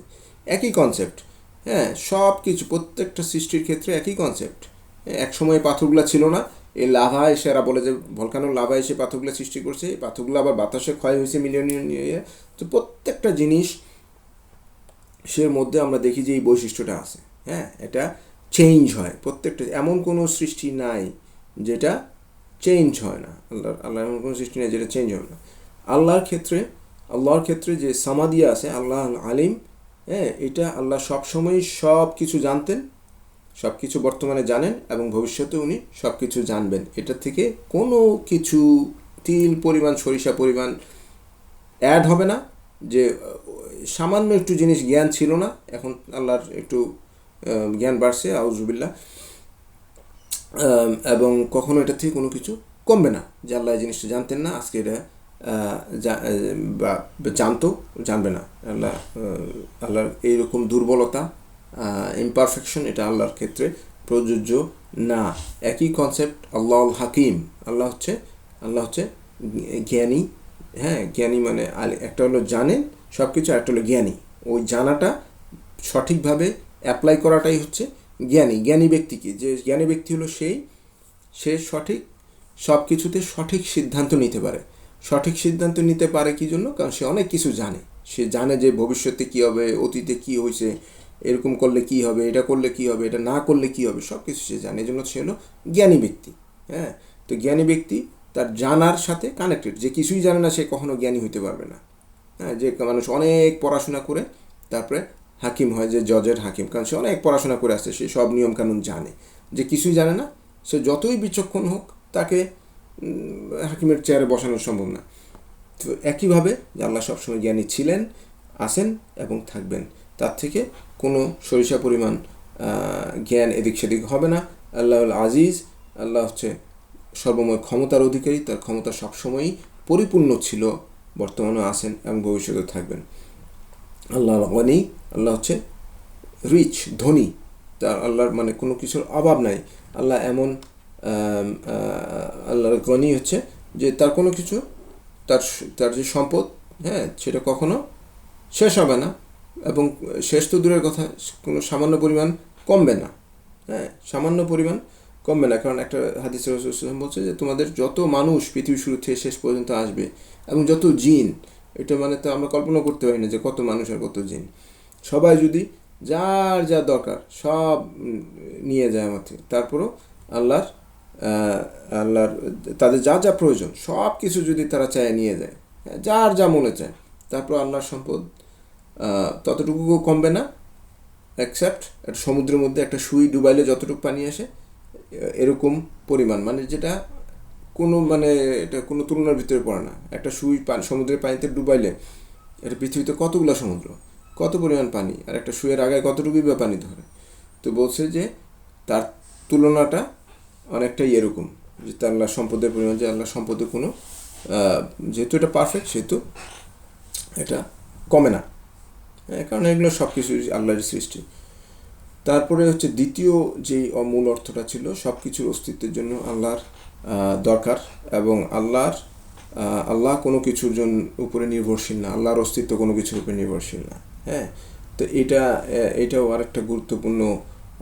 একই কনসেপ্ট। হ্যাঁ, সব কিছু, প্রত্যেকটা সৃষ্টির ক্ষেত্রে একই কনসেপ্ট। এক সময় পাথরগুলো ছিল না, এই লাভা এসে, এরা বলে যে ভলকানোর লাভা এসে পাথরগুলো সৃষ্টি করছে, এই পাথরগুলো আবার বাতাসে ক্ষয় হয়েছে মিলিয়ন ইয়ে। তো প্রত্যেকটা জিনিস সের মধ্যে আমরা দেখি যে এই বৈশিষ্ট্যটা আছে। হ্যাঁ, এটা চেঞ্জ হয় প্রত্যেকটা, এমন কোনো সৃষ্টি নাই যেটা চেঞ্জ হয় না। আল্লাহর এমন কোনো সৃষ্টি নাই যেটা চেঞ্জ হবে না। আল্লাহর ক্ষেত্রে যে সামাদিয়া আছে, আল্লাহ আলিম, হ্যাঁ, এটা আল্লাহ সবসময় সব কিছু জানতেন, সব কিছু বর্তমানে জানেন, এবং ভবিষ্যতে উনি সব কিছু জানবেন। এটা থেকে কোনো কিছু তিল পরিমাণ, সরিষা পরিমাণ অ্যাড হবে না। যে সামান্য একটু জিনিস জ্ঞান ছিল না, এখন আল্লাহর একটু জ্ঞান বাড়ছে, আউযুবিল্লাহ, এবং কখনো এটা থেকে কোনো কিছু কমবে না যে আল্লাহ এই জিনিসটা জানতেন না, আজকে এটা জানতো, জানবে না। আল্লাহর এইরকম দুর্বলতা, ইমপারফেকশন, এটা আল্লাহর ক্ষেত্রে প্রযোজ্য না। একই কনসেপ্ট আল্লাহ হাকিম, আল্লাহ হচ্ছে জ্ঞানী। হ্যাঁ, জ্ঞানী মানে একটা হলো জানেন সব কিছু, একটা হলো জ্ঞানী। ওই জানাটা সঠিকভাবে অ্যাপ্লাই করাটাই হচ্ছে জ্ঞানী। জ্ঞানী ব্যক্তি কি? যে জ্ঞানী ব্যক্তি হলো সে সঠিক সব কিছুতে সঠিক সিদ্ধান্ত নিতে পারে। সঠিক সিদ্ধান্ত নিতে পারে কি জন্য? কারণ সে অনেক কিছু জানে। সে জানে যে ভবিষ্যতে কী হবে, অতীতে কী হয়েছে, এরকম করলে কী হবে, এটা করলে কী হবে, এটা না করলে কী হবে, সব কিছু সে জানে। এই জন্য সে হলো জ্ঞানী ব্যক্তি। হ্যাঁ, তো জ্ঞানী ব্যক্তি তার জানার সাথে কানেক্টেড। যে কিছুই জানে না সে কখনো জ্ঞানী হতে পারবে না। হ্যাঁ, যে মানুষ অনেক পড়াশোনা করে তারপরে হাকিম হয়, যে জজের হাকিম, কারণ সে অনেক পড়াশোনা করে আসছে, সে সব নিয়মকানুন জানে। যে কিছুই জানে না, সে যতই বিচক্ষণ হোক, তাকে হাকিমের চেয়ারে বসানো সম্ভব না। তো একইভাবে যে আল্লাহ সবসময় জ্ঞানী ছিলেন, আছেন এবং থাকবেন, তার থেকে কোনো সরিষা পরিমাণ জ্ঞান এদিক সেদিক হবে না। আল্লাহ আজিজ, আল্লাহ হচ্ছে সর্বময় ক্ষমতার অধিকারী, তার ক্ষমতা সবসময়ই পরিপূর্ণ ছিল, বর্তমানেও আছেন এবং ভবিষ্যতেও থাকবেন। আল্লাহ গনি, আল্লাহ হচ্ছে রিচ, ধনী, তার আল্লাহর মানে কোনো কিছুর অভাব নাই। আল্লাহ এমন আল্লাহর গনি হচ্ছে যে তার কোনো কিছু, তার যে সম্পদ, হ্যাঁ, সেটা কখনো শেষ হবে না, এবং শেষ তো দূরের কথা, কোনো সামান্য পরিমাণ কমবে না। হ্যাঁ, সামান্য পরিমাণ কমবে না, কারণ একটা হাদিসে রাসূলুল্লাহ বলছে যে তোমাদের যত মানুষ পৃথিবীর শুরু থেকে শেষ পর্যন্ত আসবে, এবং যত জিন, এটা মানে তো আমরা কল্পনা করতে পারি না যে কত মানুষ আর কত জিন, সবাই যদি যার যা দরকার সব নিয়ে যায় আমার থেকে, তারপরও আল্লাহর তাদের যা যা প্রয়োজন সব কিছু যদি তারা চায় নিয়ে যায়, যার যা মনে চায়, তারপর আল্লাহর সম্পদ ততটুকু কমবে না, অ্যাকসেপ্ট একটা সমুদ্রের মধ্যে একটা সুই ডুবাইলে যতটুকু পানি আসে, এরকম পরিমাণ, মানে যেটা কোনো মানে এটা কোনো তুলনার ভিতরে পড়ে না। একটা সুই সমুদ্রের পানিতে ডুবাইলে, এটা পৃথিবীতে কতগুলো সমুদ্র, কত পরিমাণ পানি, আর একটা সুইয়ের আগায় কতটুকুই বা পানি ধরে। তো বলছে যে তার তুলনাটা অনেকটাই এরকম, যে তার আল্লাহ সম্পদের পরিমাণ, যে আল্লাহ সম্পদের কোনো, যেহেতু এটা পারফেক্ট, সেহেতু এটা কমে না। কারণ এগুলো সব কিছু আল্লাহর সৃষ্টি। তারপরে হচ্ছে দ্বিতীয় যেই মূল অর্থটা ছিল, সব কিছুর অস্তিত্বের জন্য আল্লাহর দরকার, এবং আল্লাহ কোনো কিছুর জন্য উপরে নির্ভরশীল না, আল্লাহর অস্তিত্ব কোনো কিছুর উপরে নির্ভরশীল না। হ্যাঁ, তো এটাও আরেকটা গুরুত্বপূর্ণ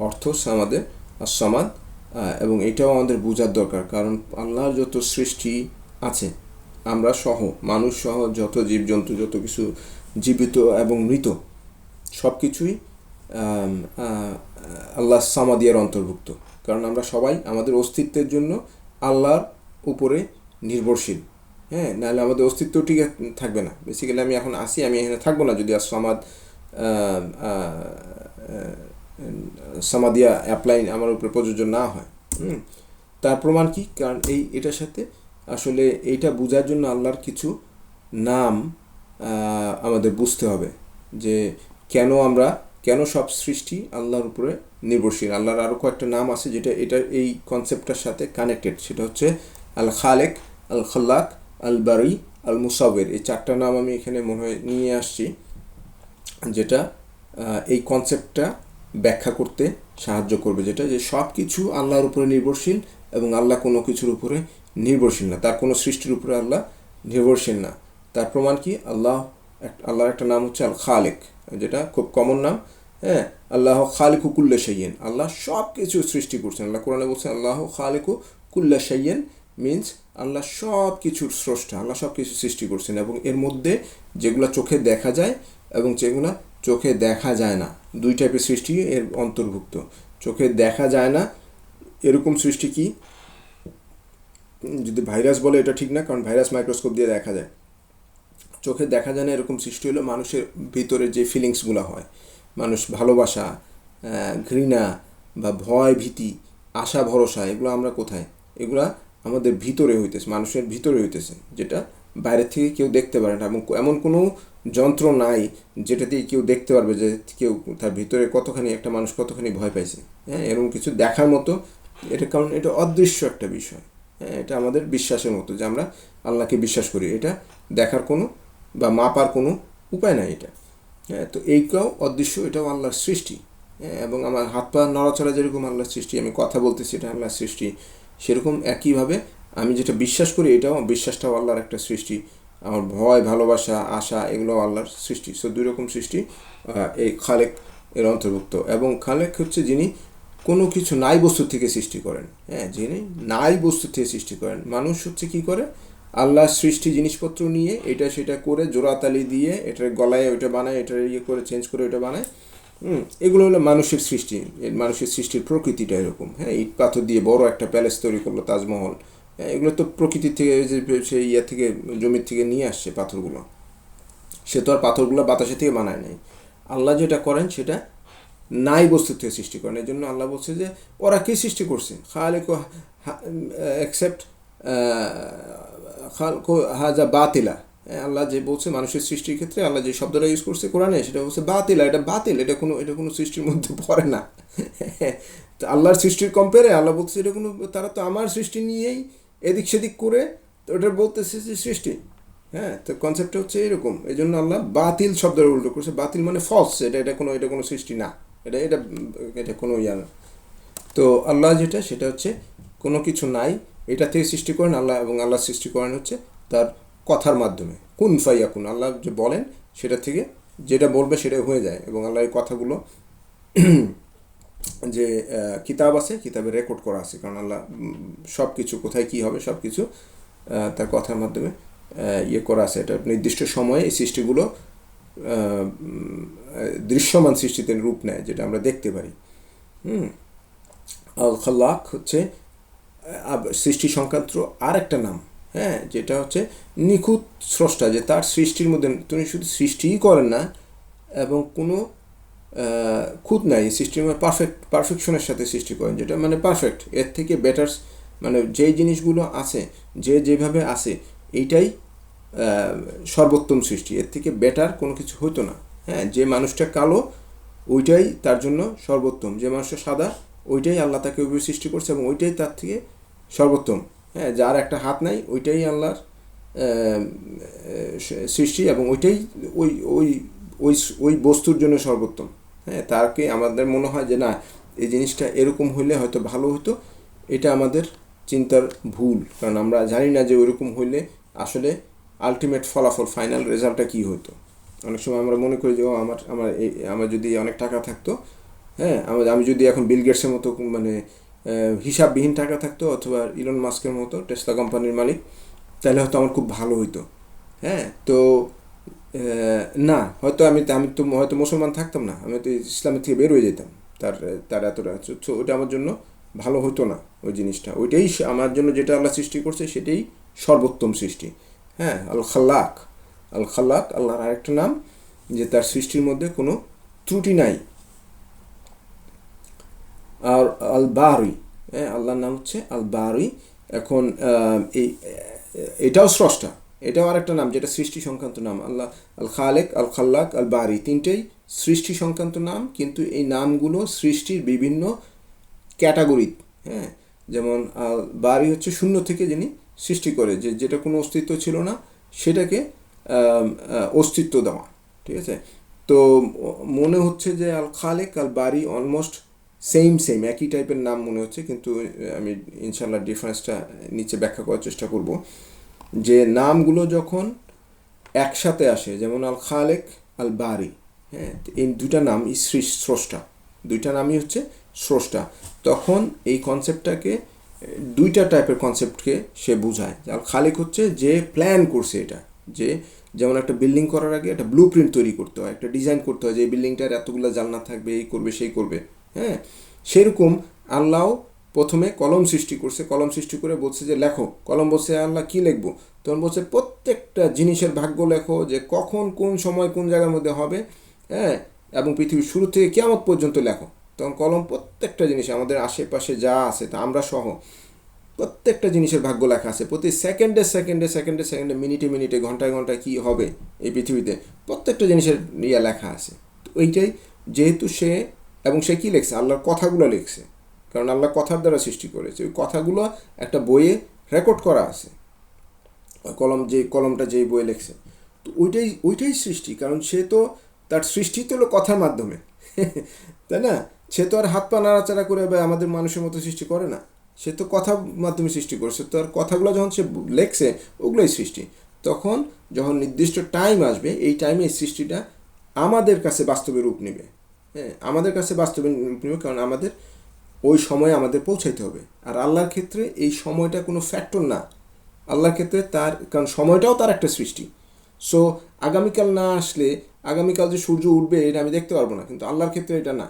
অর্থ সামাদের, সামাদ, এবং এটাও আমাদের বোঝার দরকার, কারণ আল্লাহর যত সৃষ্টি আছে, আমরা সহ, মানুষ সহ যত জীবজন্তু, যত কিছু জীবিত এবং মৃত, সব কিছুই আল্লাহ সামাদিয়ার অন্তর্ভুক্ত। কারণ আমরা সবাই আমাদের অস্তিত্বের জন্য আল্লাহর উপরে নির্ভরশীল। হ্যাঁ, নাহলে আমাদের অস্তিত্ব ঠিক থাকবে না। বেসিক্যালি আমি এখন আসি, আমি এখানে থাকবো না যদি সামাদ সামাদিয়া অ্যাপ্লাই আমার উপরে প্রযোজ্য না হয়। তার প্রমাণ কি? কারণ এটার সাথে আসলে এইটা বোঝার জন্য আল্লাহর কিছু নাম আমাদের বুঝতে হবে, যে কেন সব সৃষ্টি আল্লাহর উপরে নির্ভরশীল। আল্লাহর আরও কয়েকটা নাম আছে যেটা এই কনসেপ্টটার সাথে কানেক্টেড। সেটা হচ্ছে আল খালেক, আল খাল্লাক, আল বারি, আল মুসাওয়ির। এই 4টা নাম আমি এখানে মনে হয় নিয়ে আসছি, যেটা এই কনসেপ্টটা ব্যাখ্যা করতে সাহায্য করবে, যেটা যে সব কিছু আল্লাহর উপরে নির্ভরশীল এবং আল্লাহ কোনো কিছুর উপরে নির্ভরশীল না, তার কোনো সৃষ্টির উপরে আল্লাহ নির্ভরশীল না। তার প্রমাণ কি? আল্লাহর একটা নাম হচ্ছে আল খালেক, যেটা খুব কমন নাম। হ্যাঁ, আল্লাহ খালিকু কুল্লা শাইইন, আল্লাহ সব কিছু সৃষ্টি করছেন। আল্লাহ কোরআনে বলছেন আল্লাহ খালিকু কুল্লা শাইইন, মিনস আল্লাহ সব কিছুর স্রষ্টা, আল্লাহ সব কিছু সৃষ্টি করছেন। এবং এর মধ্যে যেগুলো চোখে দেখা যায় এবং যেগুলো চোখে দেখা যায় না, 2 টাইপের সৃষ্টি এর অন্তর্ভুক্ত। চোখে দেখা যায় না এরকম সৃষ্টি কি? যদি ভাইরাস বলে এটা ঠিক না, কারণ ভাইরাস মাইক্রোস্কোপ দিয়ে দেখা যায়। চোখে দেখা যায় না এরকম সৃষ্টি হলো মানুষের ভিতরে যে ফিলিংসগুলো হয়, মানুষ ভালোবাসা, ঘৃণা বা ভয়, ভীতি, আশা, ভরসা, এগুলো আমরা কোথায়? এগুলা আমাদের ভিতরে হইতেছে, মানুষের ভিতরে হইতেছে, যেটা বাইরের থেকে কেউ দেখতে পারে না। এবং এমন কোনো যন্ত্র নাই যেটা দিয়ে কেউ দেখতে পারবে যে কেউ তার ভিতরে একটা মানুষ কতখানি ভয় পাইছে। হ্যাঁ, এরকম কিছু দেখার মতো এটা, কারণ এটা অদৃশ্য একটা বিষয়। হ্যাঁ, এটা আমাদের বিশ্বাসের মতো, যে আমরা আল্লাহকে বিশ্বাস করি, এটা দেখার কোনো বা মাপার কোনো উপায় নাই এটা। হ্যাঁ, তো এইটাও অদৃশ্য, এটাও আল্লাহর সৃষ্টি। হ্যাঁ, এবং আমার হাত পা নড়াচড়া যেরকম আল্লাহর সৃষ্টি, আমি কথা বলতেছি এটা আল্লাহর সৃষ্টি, সেরকম একইভাবে আমি যেটা বিশ্বাস করি এটাও, বিশ্বাসটাও আল্লাহর একটা সৃষ্টি। আমার ভয়, ভালোবাসা, আশা, এগুলো আল্লাহর সৃষ্টি। সো 2 রকম সৃষ্টি এই খালেক এর অন্তর্ভুক্ত। এবং খালেক হচ্ছে যিনি কোনো কিছু নাই বস্তু থেকে সৃষ্টি করেন। হ্যাঁ, যিনি নাই বস্তু থেকে সৃষ্টি করেন। মানুষ হচ্ছে কি করে? আল্লাহর সৃষ্টি জিনিসপত্র নিয়ে এটা সেটা করে জোড়াতালি দিয়ে এটার গলায় ওইটা বানায়, এটার করে চেঞ্জ করে ওইটা বানায়। এগুলো হলো মানুষের সৃষ্টি। মানুষের সৃষ্টির প্রকৃতিটা এরকম। হ্যাঁ, ইট পাথর দিয়ে বড় একটা প্যালেস তৈরি করলো, তাজমহল। হ্যাঁ, এগুলো তো প্রকৃতির থেকে, সেই থেকে জমির থেকে নিয়ে আসছে পাথরগুলো। সে তো আর পাথরগুলো বাতাসে থেকে বানায় নাই। আল্লাহ যেটা করেন সেটা নাই বস্তু থেকে সৃষ্টি করেন। এই জন্য আল্লাহ বলছে যে ওরা কে সৃষ্টি করছে? খালিকু অ্যাকসেপ্ট খালকু হাজা বাতিলা। আল্লাহ যে বলছে মানুষের সৃষ্টির ক্ষেত্রে আল্লাহ যে শব্দটা ইউজ করছে কোরআনে, সেটা বলছে বাতিলা, এটা বাতিল, এটা কোনো সৃষ্টির মধ্যে পড়ে না। তো আল্লাহর সৃষ্টির কম্পেয়ারে আল্লাহ বলছে এটা তারা তো আমার সৃষ্টি নিয়েই এদিক সেদিক করে তো ওটা বলতেছে যে সৃষ্টি। হ্যাঁ, তো কনসেপ্টটা হচ্ছে এরকম। এই জন্য আল্লাহ বাতিল শব্দের উল্টো করছে। বাতিল মানে ফলস, এটা কোনো সৃষ্টি না, এটা কোনো ইয়া না। তো আল্লাহ যেটা, সেটা হচ্ছে কোনো কিছু নাই, এটা থেকে সৃষ্টি করেন আল্লাহ। এবং আল্লাহ সৃষ্টি করেন হচ্ছে তার কথার মাধ্যমে, কুন ফাইয়াকুন। আল্লাহ যে বলেন সেটা থেকে যেটা বলবে সেটা হয়ে যায়। এবং আল্লাহ এই কথাগুলো যে কিতাব আছে, কিতাবে রেকর্ড করা আছে, কারণ আল্লাহ সব কিছু কোথায় কী হবে সব কিছু তার কথার মাধ্যমে করা আছে। এটা নির্দিষ্ট সময়ে এই সৃষ্টিগুলো দৃশ্যমান সৃষ্টিতে রূপ নেয়, যেটা আমরা দেখতে পারি। আল খাল্লাক হচ্ছে সৃষ্টি সংক্রান্ত আর একটা নাম। হ্যাঁ, যেটা হচ্ছে নিখুঁত স্রষ্টা, যে তার সৃষ্টির মধ্যে তিনি শুধু সৃষ্টিই করেন না এবং কোনো খুঁত নাই, সৃষ্টির মধ্যে পারফেকশনের সাথে সৃষ্টি করেন, যেটা মানে পারফেক্ট। এর থেকে বেটার, মানে যেই জিনিসগুলো আছে যেভাবে আছে এইটাই সর্বোত্তম সৃষ্টি, এর থেকে বেটার কোনো কিছু হতো না। হ্যাঁ, যে মানুষটা কালো ওইটাই তার জন্য সর্বোত্তম, যে মানুষটা সাদা ওইটাই আল্লাহ তাকে ওইভাবে সৃষ্টি করছে এবং ওইটাই তার থেকে সর্বোত্তম। হ্যাঁ, যার একটা হাত নাই ওইটাই আল্লাহর সৃষ্টি এবং ওইটাই ওই ওই ওই ওই বস্তুর জন্য সর্বোত্তম। হ্যাঁ, তাকে আমাদের মনে হয় যে না, এই জিনিসটা এরকম হইলে হয়তো ভালো হতো, এটা আমাদের চিন্তার ভুল। কারণ আমরা জানি না যে ওইরকম হইলে আসলে আলটিমেট ফলাফল, ফাইনাল রেজাল্টটা কী হতো। অনেক সময় আমরা মনে করি যে আমার যদি অনেক টাকা থাকতো, হ্যাঁ, আমি যদি এখন বিল গেটসের মতো মানে হিসাববিহীন টাকা থাকতো, অথবা ইলন মাস্কের মতো টেসলা কোম্পানির মালিক, তাহলে হয়তো আমার খুব ভালো হইতো। হ্যাঁ, তো না, হয়তো আমি তো হয়তো মুসলমান থাকতাম না, আমি তো ইসলামের থেকে বের হয়ে যেতাম। তার এতটা ওইটা আমার জন্য ভালো হতো না। ওই জিনিসটা ওইটাই আমার জন্য, যেটা আল্লাহ সৃষ্টি করছে সেটাই সর্বোত্তম সৃষ্টি। হ্যাঁ, আল খাল্লাক, আল্লাহর আরেকটা নাম যে তার সৃষ্টির মধ্যে কোনো ত্রুটি নাই। আর আল বারি, হ্যাঁ, আল্লাহর নাম হচ্ছে আল বারি। এখন এটাও স্রষ্টা, এটাও আরেকটা নাম যেটা সৃষ্টি সংক্রান্ত নাম। আল্লাহ আল খালেক, আল খাল্লাক, আল বারি, তিনটেই সৃষ্টি সংক্রান্ত নাম, কিন্তু এই নামগুলো সৃষ্টির বিভিন্ন ক্যাটাগরি। হ্যাঁ, যেমন আল বারি হচ্ছে শূন্য থেকে যিনি সৃষ্টি করে, যেটা কোনো অস্তিত্ব ছিল না সেটাকে অস্তিত্ব দেওয়া। ঠিক আছে, তো মনে হচ্ছে যে আল খালেক আল বারি অলমোস্ট সেম একই টাইপের নাম মনে হচ্ছে, কিন্তু আমি ইনশাল্লাহ ডিফারেন্সটা নিচে ব্যাখ্যা করার চেষ্টা করব। যে নামগুলো যখন একসাথে আসে, যেমন আল খালেক আল বারি, হ্যাঁ, এই দুইটা নামই স্রষ্টা, দুইটা নামই হচ্ছে স্রষ্টা, তখন এই কনসেপ্টটাকে দুইটা টাইপের কনসেপ্টকে সে বোঝায়। আল খালেক হচ্ছে যে প্ল্যান করছে এটা, যে যেমন একটা বিল্ডিং করার আগে একটা ব্লু প্রিন্ট তৈরি করতে হয়, একটা ডিজাইন করতে হয় যে এই বিল্ডিংটার এতগুলো জানলা থাকবে, এই করবে সেই করবে। হ্যাঁ, সেরকম আল্লাহ প্রথমে কলম সৃষ্টি করছে, কলম সৃষ্টি করে বলছে যে লেখো। কলম বলছে আল্লাহ কী লিখবো? তখন বলছে প্রত্যেকটা জিনিসের ভাগ্য লেখো, যে কখন কোন সময় কোন জায়গার মধ্যে হবে, হ্যাঁ, এবং পৃথিবীর শুরু থেকে কিয়ামত পর্যন্ত লেখো। তখন কলম প্রত্যেকটা জিনিস আমাদের আশেপাশে যা আছে, তা আমরা সহ প্রত্যেকটা জিনিসের ভাগ্য লেখা আছে। প্রতি সেকেন্ডে, মিনিটে, ঘন্টায় কী হবে এই পৃথিবীতে, প্রত্যেকটা জিনিসের লেখা আছে। তো ওইটাই যেহেতু সে কী লিখছে? আল্লাহর কথাগুলো লিখছে, কারণ আল্লাহ কথার দ্বারা সৃষ্টি করেছে। ওই কথাগুলো একটা বইয়ে রেকর্ড করা আছে, কলমটা যেই বইয়ে লিখছে। তো ওইটাই সৃষ্টি, কারণ সে তো তার সৃষ্টি তো হলো কথার মাধ্যমে তাই না? সে তো আর হাত পা নাড়াচাড়া করে বা আমাদের মানুষের মতো সৃষ্টি করে না, সে তো কথার মাধ্যমে সৃষ্টি করছে। তো আর কথাগুলো যখন সে লেখছে, ওগুলোই সৃষ্টি। তখন যখন নির্দিষ্ট টাইম আসবে, এই টাইমে এই সৃষ্টিটা আমাদের কাছে বাস্তবে রূপ নেবে। হ্যাঁ, আমাদের কাছে বাস্তবে রূপ নেবে, কারণ আমাদের ওই সময়ে আমাদের পৌঁছাইতে হবে। আর আল্লাহর ক্ষেত্রে এই সময়টা কোনো ফ্যাক্টর না। আল্লাহর ক্ষেত্রে কারণ সময়টাও তার একটা সৃষ্টি। সো আগামীকাল না আসলে, আগামীকাল যে সূর্য উঠবে এটা আমি দেখতে পারবো না, কিন্তু আল্লাহর ক্ষেত্রে এটা না।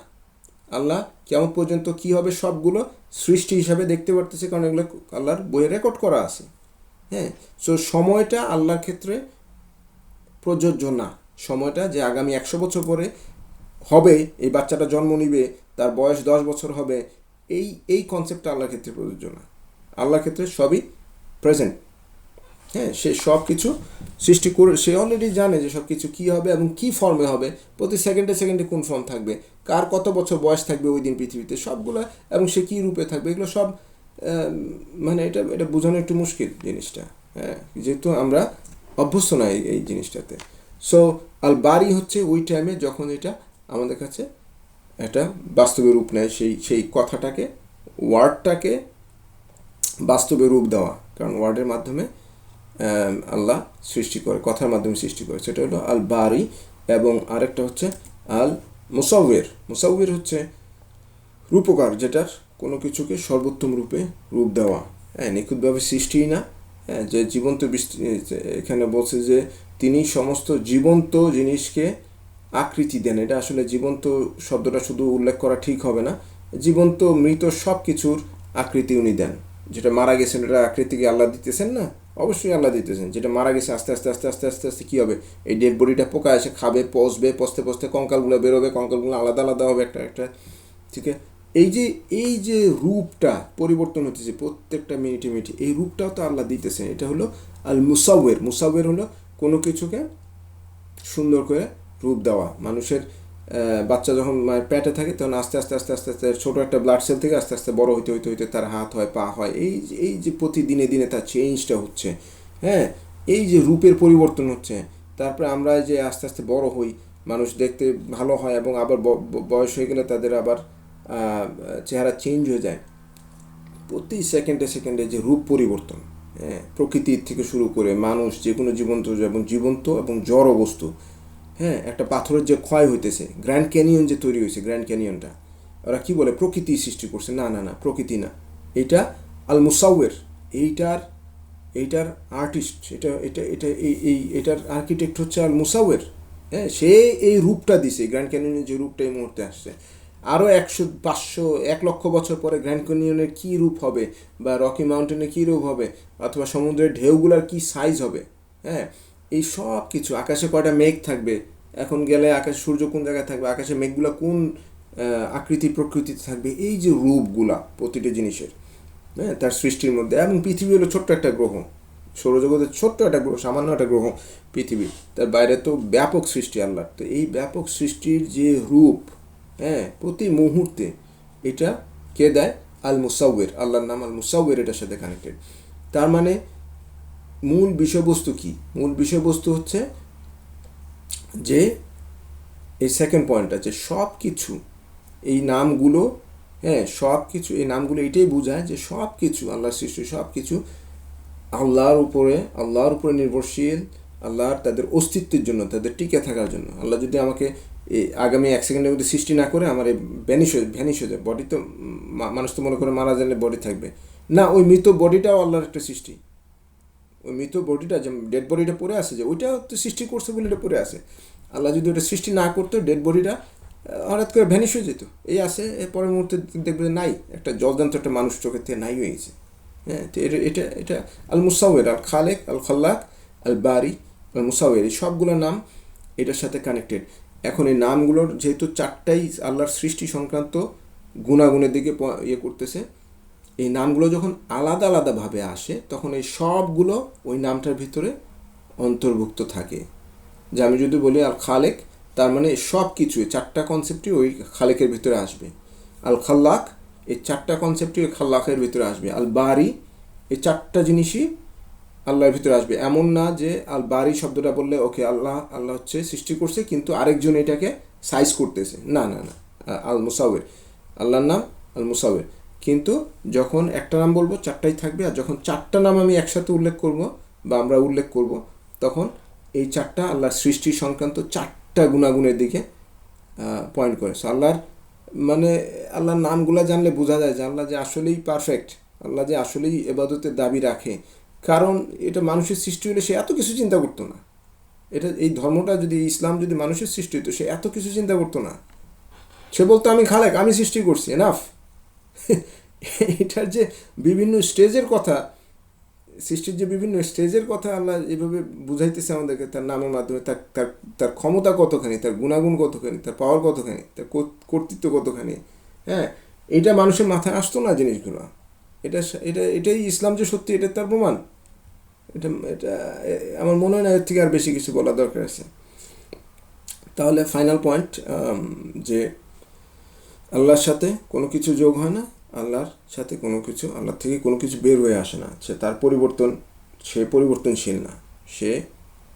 আল্লাহ কেমন পর্যন্ত কী হবে সবগুলো সৃষ্টি হিসাবে দেখতে পারতেছে, কারণ এগুলো আল্লাহর বইয়ে রেকর্ড করা আছে। হ্যাঁ, সো সময়টা আল্লাহর ক্ষেত্রে প্রযোজ্য না। সময়টা যে আগামী 100 বছর পরে হবে, এই বাচ্চাটা জন্ম নিবে, তার বয়স 10 বছর হবে, এই কনসেপ্টটা আল্লাহর ক্ষেত্রে প্রযোজ্য না। আল্লাহর ক্ষেত্রে সবই প্রেজেন্ট। হ্যাঁ, সে সব কিছু সৃষ্টি করে, সে অলরেডি জানে যে সব কিছু কী হবে এবং কী ফর্মে হবে, প্রতি সেকেন্ডে কোন ফর্ম থাকবে, কার কত বছর বয়স থাকবে ওই দিন পৃথিবীতে, সবগুলো, এবং সে কী রূপে থাকবে, এগুলো সব মানে এটা বোঝানো একটু মুশকিল জিনিসটা। হ্যাঁ, যেহেতু আমরা অভ্যস্ত না এই জিনিসটাতে। সো আল বারি হচ্ছে ওই টাইমে যখন এটা আমাদের কাছে একটা বাস্তবে রূপ নেয়, সেই কথাটাকে, ওয়ার্ডটাকে বাস্তবে রূপ দেওয়া, কারণ ওয়ার্ডের মাধ্যমে আল্লাহ সৃষ্টি করে, কথার মাধ্যমে সৃষ্টি করে। সেটা হলো আল বারি। এবং আরেকটা হচ্ছে আল মুসাউয়ের হচ্ছে রূপকার, যেটার কোনো কিছুকে সর্বোত্তম রূপে রূপ দেওয়া। হ্যাঁ, নিখুঁতভাবে সৃষ্টিই না, হ্যাঁ, যে জীবন্ত এখানে বলছে যে তিনি সমস্ত জীবন্ত জিনিসকে আকৃতি দেন। এটা আসলে জীবন্ত শব্দটা শুধু উল্লেখ করা ঠিক হবে না, জীবন্ত মৃত সব কিছুর আকৃতি উনি দেন। যেটা মারা গেছেন ওটা আকৃতিকে আল্লাহ দিতেছেন না? অবশ্যই আল্লাহ দিতেছেন। যেটা মারা গেছে আস্তে আস্তে কী হবে? এই ডেড বডিটা পোকা এসে খাবে, পচতে কঙ্কালগুলো বেরোবে, কঙ্কালগুলো আলাদা হবে একটা। ঠিক আছে, এই যে রূপটা পরিবর্তন হতেছে প্রত্যেকটা মিনিটে, এই রূপটাও তো আল্লাহ দিতেছেন। এটা হলো আল মুসাউয়ের হলো কোনো কিছুকে সুন্দর করে রূপ দেওয়া। মানুষের বাচ্চা যখন মায়ের পেটে থাকে, তখন আস্তে আস্তে ছোটো একটা ব্লাড সেল থেকে আস্তে আস্তে বড় হইতে তার হাত হয়, পা হয়। এই যে প্রতিদিনে তার চেঞ্জটা হচ্ছে, হ্যাঁ, এই যে রূপের পরিবর্তন হচ্ছে। তারপরে আমরা যে আস্তে আস্তে বড় হই, মানুষ দেখতে ভালো হয়, এবং আবার বয়স হয়ে গেলে তাদের আবার চেহারা চেঞ্জ হয়ে যায়। প্রতি সেকেন্ডে যে রূপ পরিবর্তন, হ্যাঁ, প্রকৃতির থেকে শুরু করে মানুষ, যে কোনো জীবন্ত এবং জড় বস্তু। হ্যাঁ, একটা পাথরের যে ক্ষয় হইতেছে, গ্র্যান্ড ক্যানিয়ন যে তৈরি হয়েছে, গ্র্যান্ড ক্যানিয়নটা ওরা কি বলে প্রকৃতি সৃষ্টি করছে? না, প্রকৃতি না, এটা আল মুসাউয়ের, এইটার আর্টিস্ট, এটার আর্কিটেক্ট হচ্ছে আল মুসাউয়ের। হ্যাঁ, সে এই রূপটা দিছে, গ্র্যান্ড ক্যানিয়নের যে রূপটা এই মুহূর্তে আসছে। আরও 100, 500, 1,00,000 বছর পরে গ্র্যান্ড ক্যানিয়নের কী রূপ হবে, বা রকি মাউন্টেনের কী রূপ হবে, অথবা সমুদ্রের ঢেউগুলার কী সাইজ হবে। হ্যাঁ, এই সব কিছু, আকাশে কয়টা মেঘ থাকবে, এখন গেলে আকাশে সূর্য কোন জায়গায় থাকবে, আকাশে মেঘগুলা কোন আকৃতি প্রকৃতিতে থাকবে, এই যে রূপগুলা প্রতিটি জিনিসের, হ্যাঁ, তার সৃষ্টির মধ্যে। এবং পৃথিবী হলো ছোট্ট একটা গ্রহ, সৌরজগতের ছোট্ট একটা গ্রহ, সামান্য একটা গ্রহ পৃথিবী, তার বাইরে তো ব্যাপক সৃষ্টি আল্লাহর। তো এই ব্যাপক সৃষ্টির যে রূপ, হ্যাঁ, প্রতি মুহূর্তে এটা কে দেয়? আল মুসাউয়ের, আল্লাহর নাম আল মুসাউয়ের এটার সাথে কানেক্টেড। তার মানে মূল বিষয়বস্তু কি? মূল বিষয়বস্তু হচ্ছে যে এই সেকেন্ড পয়েন্ট আছে, সব কিছু এই নামগুলো, হ্যাঁ, সব কিছু এই নামগুলো এটাই বোঝায় যে সব কিছু আল্লাহর সৃষ্টি, সব কিছু আল্লাহর উপরে নির্ভরশীল, আল্লাহর তাদের অস্তিত্বের জন্য, তাদের টিকে থাকার জন্য। আল্লাহ যদি আমাকে এই আগামী 1 সেকেন্ডের মধ্যে সৃষ্টি না করে, আমার এই ভ্যানিশ হয়ে যায় বডি, তো মানুষ তো মনে করে মারা গেলে বডি থাকবে না, ওই মৃত বডিটাও আল্লাহর একটা সৃষ্টি। ওই মৃত বডিটা, যে ডেড বডিটা পড়ে আছে, যে ওইটাও তো সৃষ্টি করছে বলে এটা পড়ে আছে। আল্লাহ যদি ওটা সৃষ্টি না করতো, ডেড বডিটা হঠাৎ করে ভ্যানিশ হয়ে যেত, এই আছে, এর পরের মুহূর্তে দেখবে নাই, একটা জলদান্ত একটা মানুষ চোখের থেকে নাই হয়ে গেছে। হ্যাঁ, তো এটা আল মুসাউয়ের, আল খালেক, আল খাল্লাক, আল বারি, আল মুসাউয়ের, এই সবগুলো নাম এটার সাথে কানেক্টেড। এখন এই নামগুলোর যেহেতু চারটাই আল্লাহর সৃষ্টি সংক্রান্ত গুণাগুণের দিকে ইয়ে করতেছে, এই নামগুলো যখন আলাদা আলাদাভাবে আসে, তখন এই সবগুলো ওই নামটার ভিতরে অন্তর্ভুক্ত থাকে। যে আমি যদি বলি আল খালেক, তার মানে সব কিছু, চারটা কনসেপ্টই ওই খালেকের ভিতরে আসবে। আল খাল্লাক, এই চারটা কনসেপ্টই ওই খাল্লাকের ভিতরে আসবে। আল বারি, এই চারটা জিনিসই আল্লাহর ভিতরে আসবে। এমন না যে আল বারি শব্দটা বললে ওকে আল্লাহ হচ্ছে সৃষ্টি করছে, কিন্তু আরেকজন এটাকে সাইজ করতেছে, না না না। আল মুসাউয়ের, আল্লাহর নাম আল মুসাউয়ের, কিন্তু যখন একটা নাম বলবো চারটাই থাকবে। আর যখন চারটা নাম আমি একসাথে উল্লেখ করব বা আমরা উল্লেখ করব, তখন এই চারটা আল্লাহর সৃষ্টি সংক্রান্ত চারটা গুণাগুণের দিকে পয়েন্ট করে। সো আল্লাহর মানে আল্লাহর নামগুলো জানলে বোঝা যায় যে আল্লাহ যে আসলেই পারফেক্ট, আল্লাহ যে আসলেই ইবাদতের দাবি রাখে। কারণ এটা মানুষের সৃষ্টি হলে সে এত কিছু চিন্তা করতো না। এটা এই ধর্মটা যদি, ইসলাম যদি মানুষের সৃষ্টি হতো, সে এত কিছু চিন্তা করতো না। সে বলতো আমি খালেক, আমি সৃষ্টি করছি, এনাফ। এটার যে বিভিন্ন স্টেজের কথা, সৃষ্টির যে বিভিন্ন স্টেজের কথা আল্লাহ এভাবে বুঝাইতেছে আমাদেরকে তার নামের মাধ্যমে। তার তার তার ক্ষমতা কতখানি, তার গুণাগুণ কতখানি, তার পাওয়ার কতখানি, তার কর্তৃত্ব কতখানি, হ্যাঁ, এটা মানুষের মাথায় আসতো না জিনিসগুলো। এটা এটা এটাই ইসলাম যে সত্যি, এটা তার প্রমাণ। এটা এটা আমার মনে হয় না এর থেকে আর বেশি কিছু বলার দরকার আছে। তাহলে ফাইনাল পয়েন্ট, যে আল্লাহর সাথে কোনো কিছু যোগ হয় না, আল্লাহর সাথে কোনো কিছু, আল্লাহর থেকে কোনো কিছু বের হয়ে আসে না। সে পরিবর্তনশীল না, সে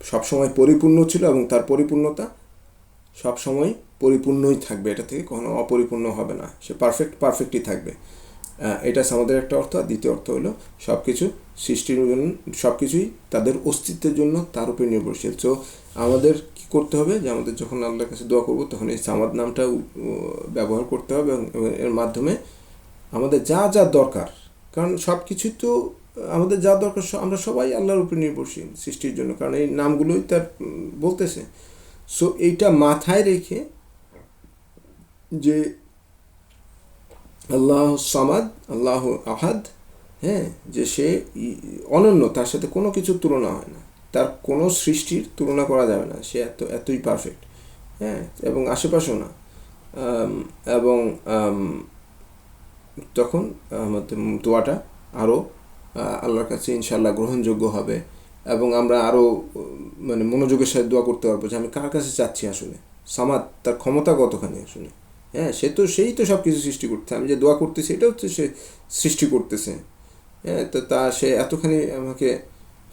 সবসময় পরিপূর্ণ ছিল এবং তার পরিপূর্ণতা সবসময় পরিপূর্ণই থাকবে, এটা থেকে কখনো অপরিপূর্ণ হবে না। সে পারফেক্টই থাকবে। এটা আমাদের একটা অর্থ। আর দ্বিতীয় অর্থ হলো সব কিছু সৃষ্টির জন্য, সব কিছুই তাদের অস্তিত্বের জন্য তার উপর নির্ভরশীল। সো আমাদের কী করতে হবে, যে আমাদের যখন আল্লাহর কাছে দোয়া করবো, তখন এই সামাদ নামটা ব্যবহার করতে হবে এবং এর মাধ্যমে আমাদের যা যা দরকার, কারণ সব কিছুই তো আমাদের যা দরকার, আমরা সবাই আল্লাহর উপর নির্ভরশীল সৃষ্টির জন্য, কারণ এই নামগুলোই তার বলতেছে। সো এইটা মাথায় রেখে যে আল্লাহ সামাদ, আল্লাহ আহাদ, হ্যাঁ, যে সে অনন্য, তার সাথে কোনো কিছুর তুলনা হয় না, তার কোনো সৃষ্টির তুলনা করা যাবে না, সে এতই পারফেক্ট, হ্যাঁ, এবং আশেপাশেও না। এবং তখন আমাদের দোয়াটা আরও আল্লাহর কাছে ইনশাআল্লাহ গ্রহণযোগ্য হবে এবং আমরা আরও মানে মনোযোগের সাথে দোয়া করতে পারবো যে আমি কার কাছে চাচ্ছি আসলে। সামাদ, তার ক্ষমতা কতখানি আসলে, হ্যাঁ, সেই তো সব কিছু সৃষ্টি করতে, আমি যে দোয়া করতেছি এটা হচ্ছে সে সৃষ্টি করতেছে, হ্যাঁ, তো সে এতখানি আমাকে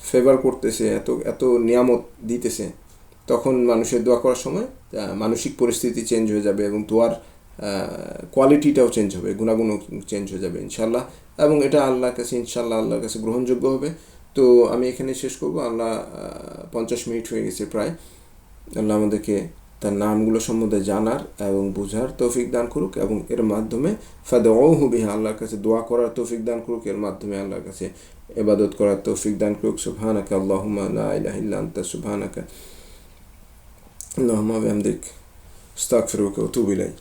ফেভার করতেছে, এত নিয়ামত দিতেছে। তখন মানুষের দোয়া করার সময় মানসিক পরিস্থিতি চেঞ্জ হয়ে যাবে এবং দোয়ার কোয়ালিটিটাও চেঞ্জ হবে, গুণাগুণও চেঞ্জ হয়ে যাবে ইনশাল্লাহ। এবং এটা আল্লাহর কাছে ইনশাল্লাহ আল্লাহর কাছে গ্রহণযোগ্য হবে। তো আমি এখানে শেষ করব। আল্লাহ 50 মিনিট হয়ে গেছে প্রায়। আল্লাহ আমাদেরকে তার নামগুলো সম্বন্ধে জানার এবং বোঝার তৌফিক দান করুক এবং এর মাধ্যমে ফাদউহু বিহা, আল্লাহর কাছে দোয়া করার তৌফিক দান করুক, এর মাধ্যমে আল্লাহর কাছে ইবাদত করার তৌফিক দান করুক। সুবহানাকা আল্লাহুম্মা লা ইলাহা ইল্লা আনতা সুবহানাকা আল্লাহুম্মা বিহামদিক আস্তাগফিরুকা ওয়া আতুবু ইলাইক।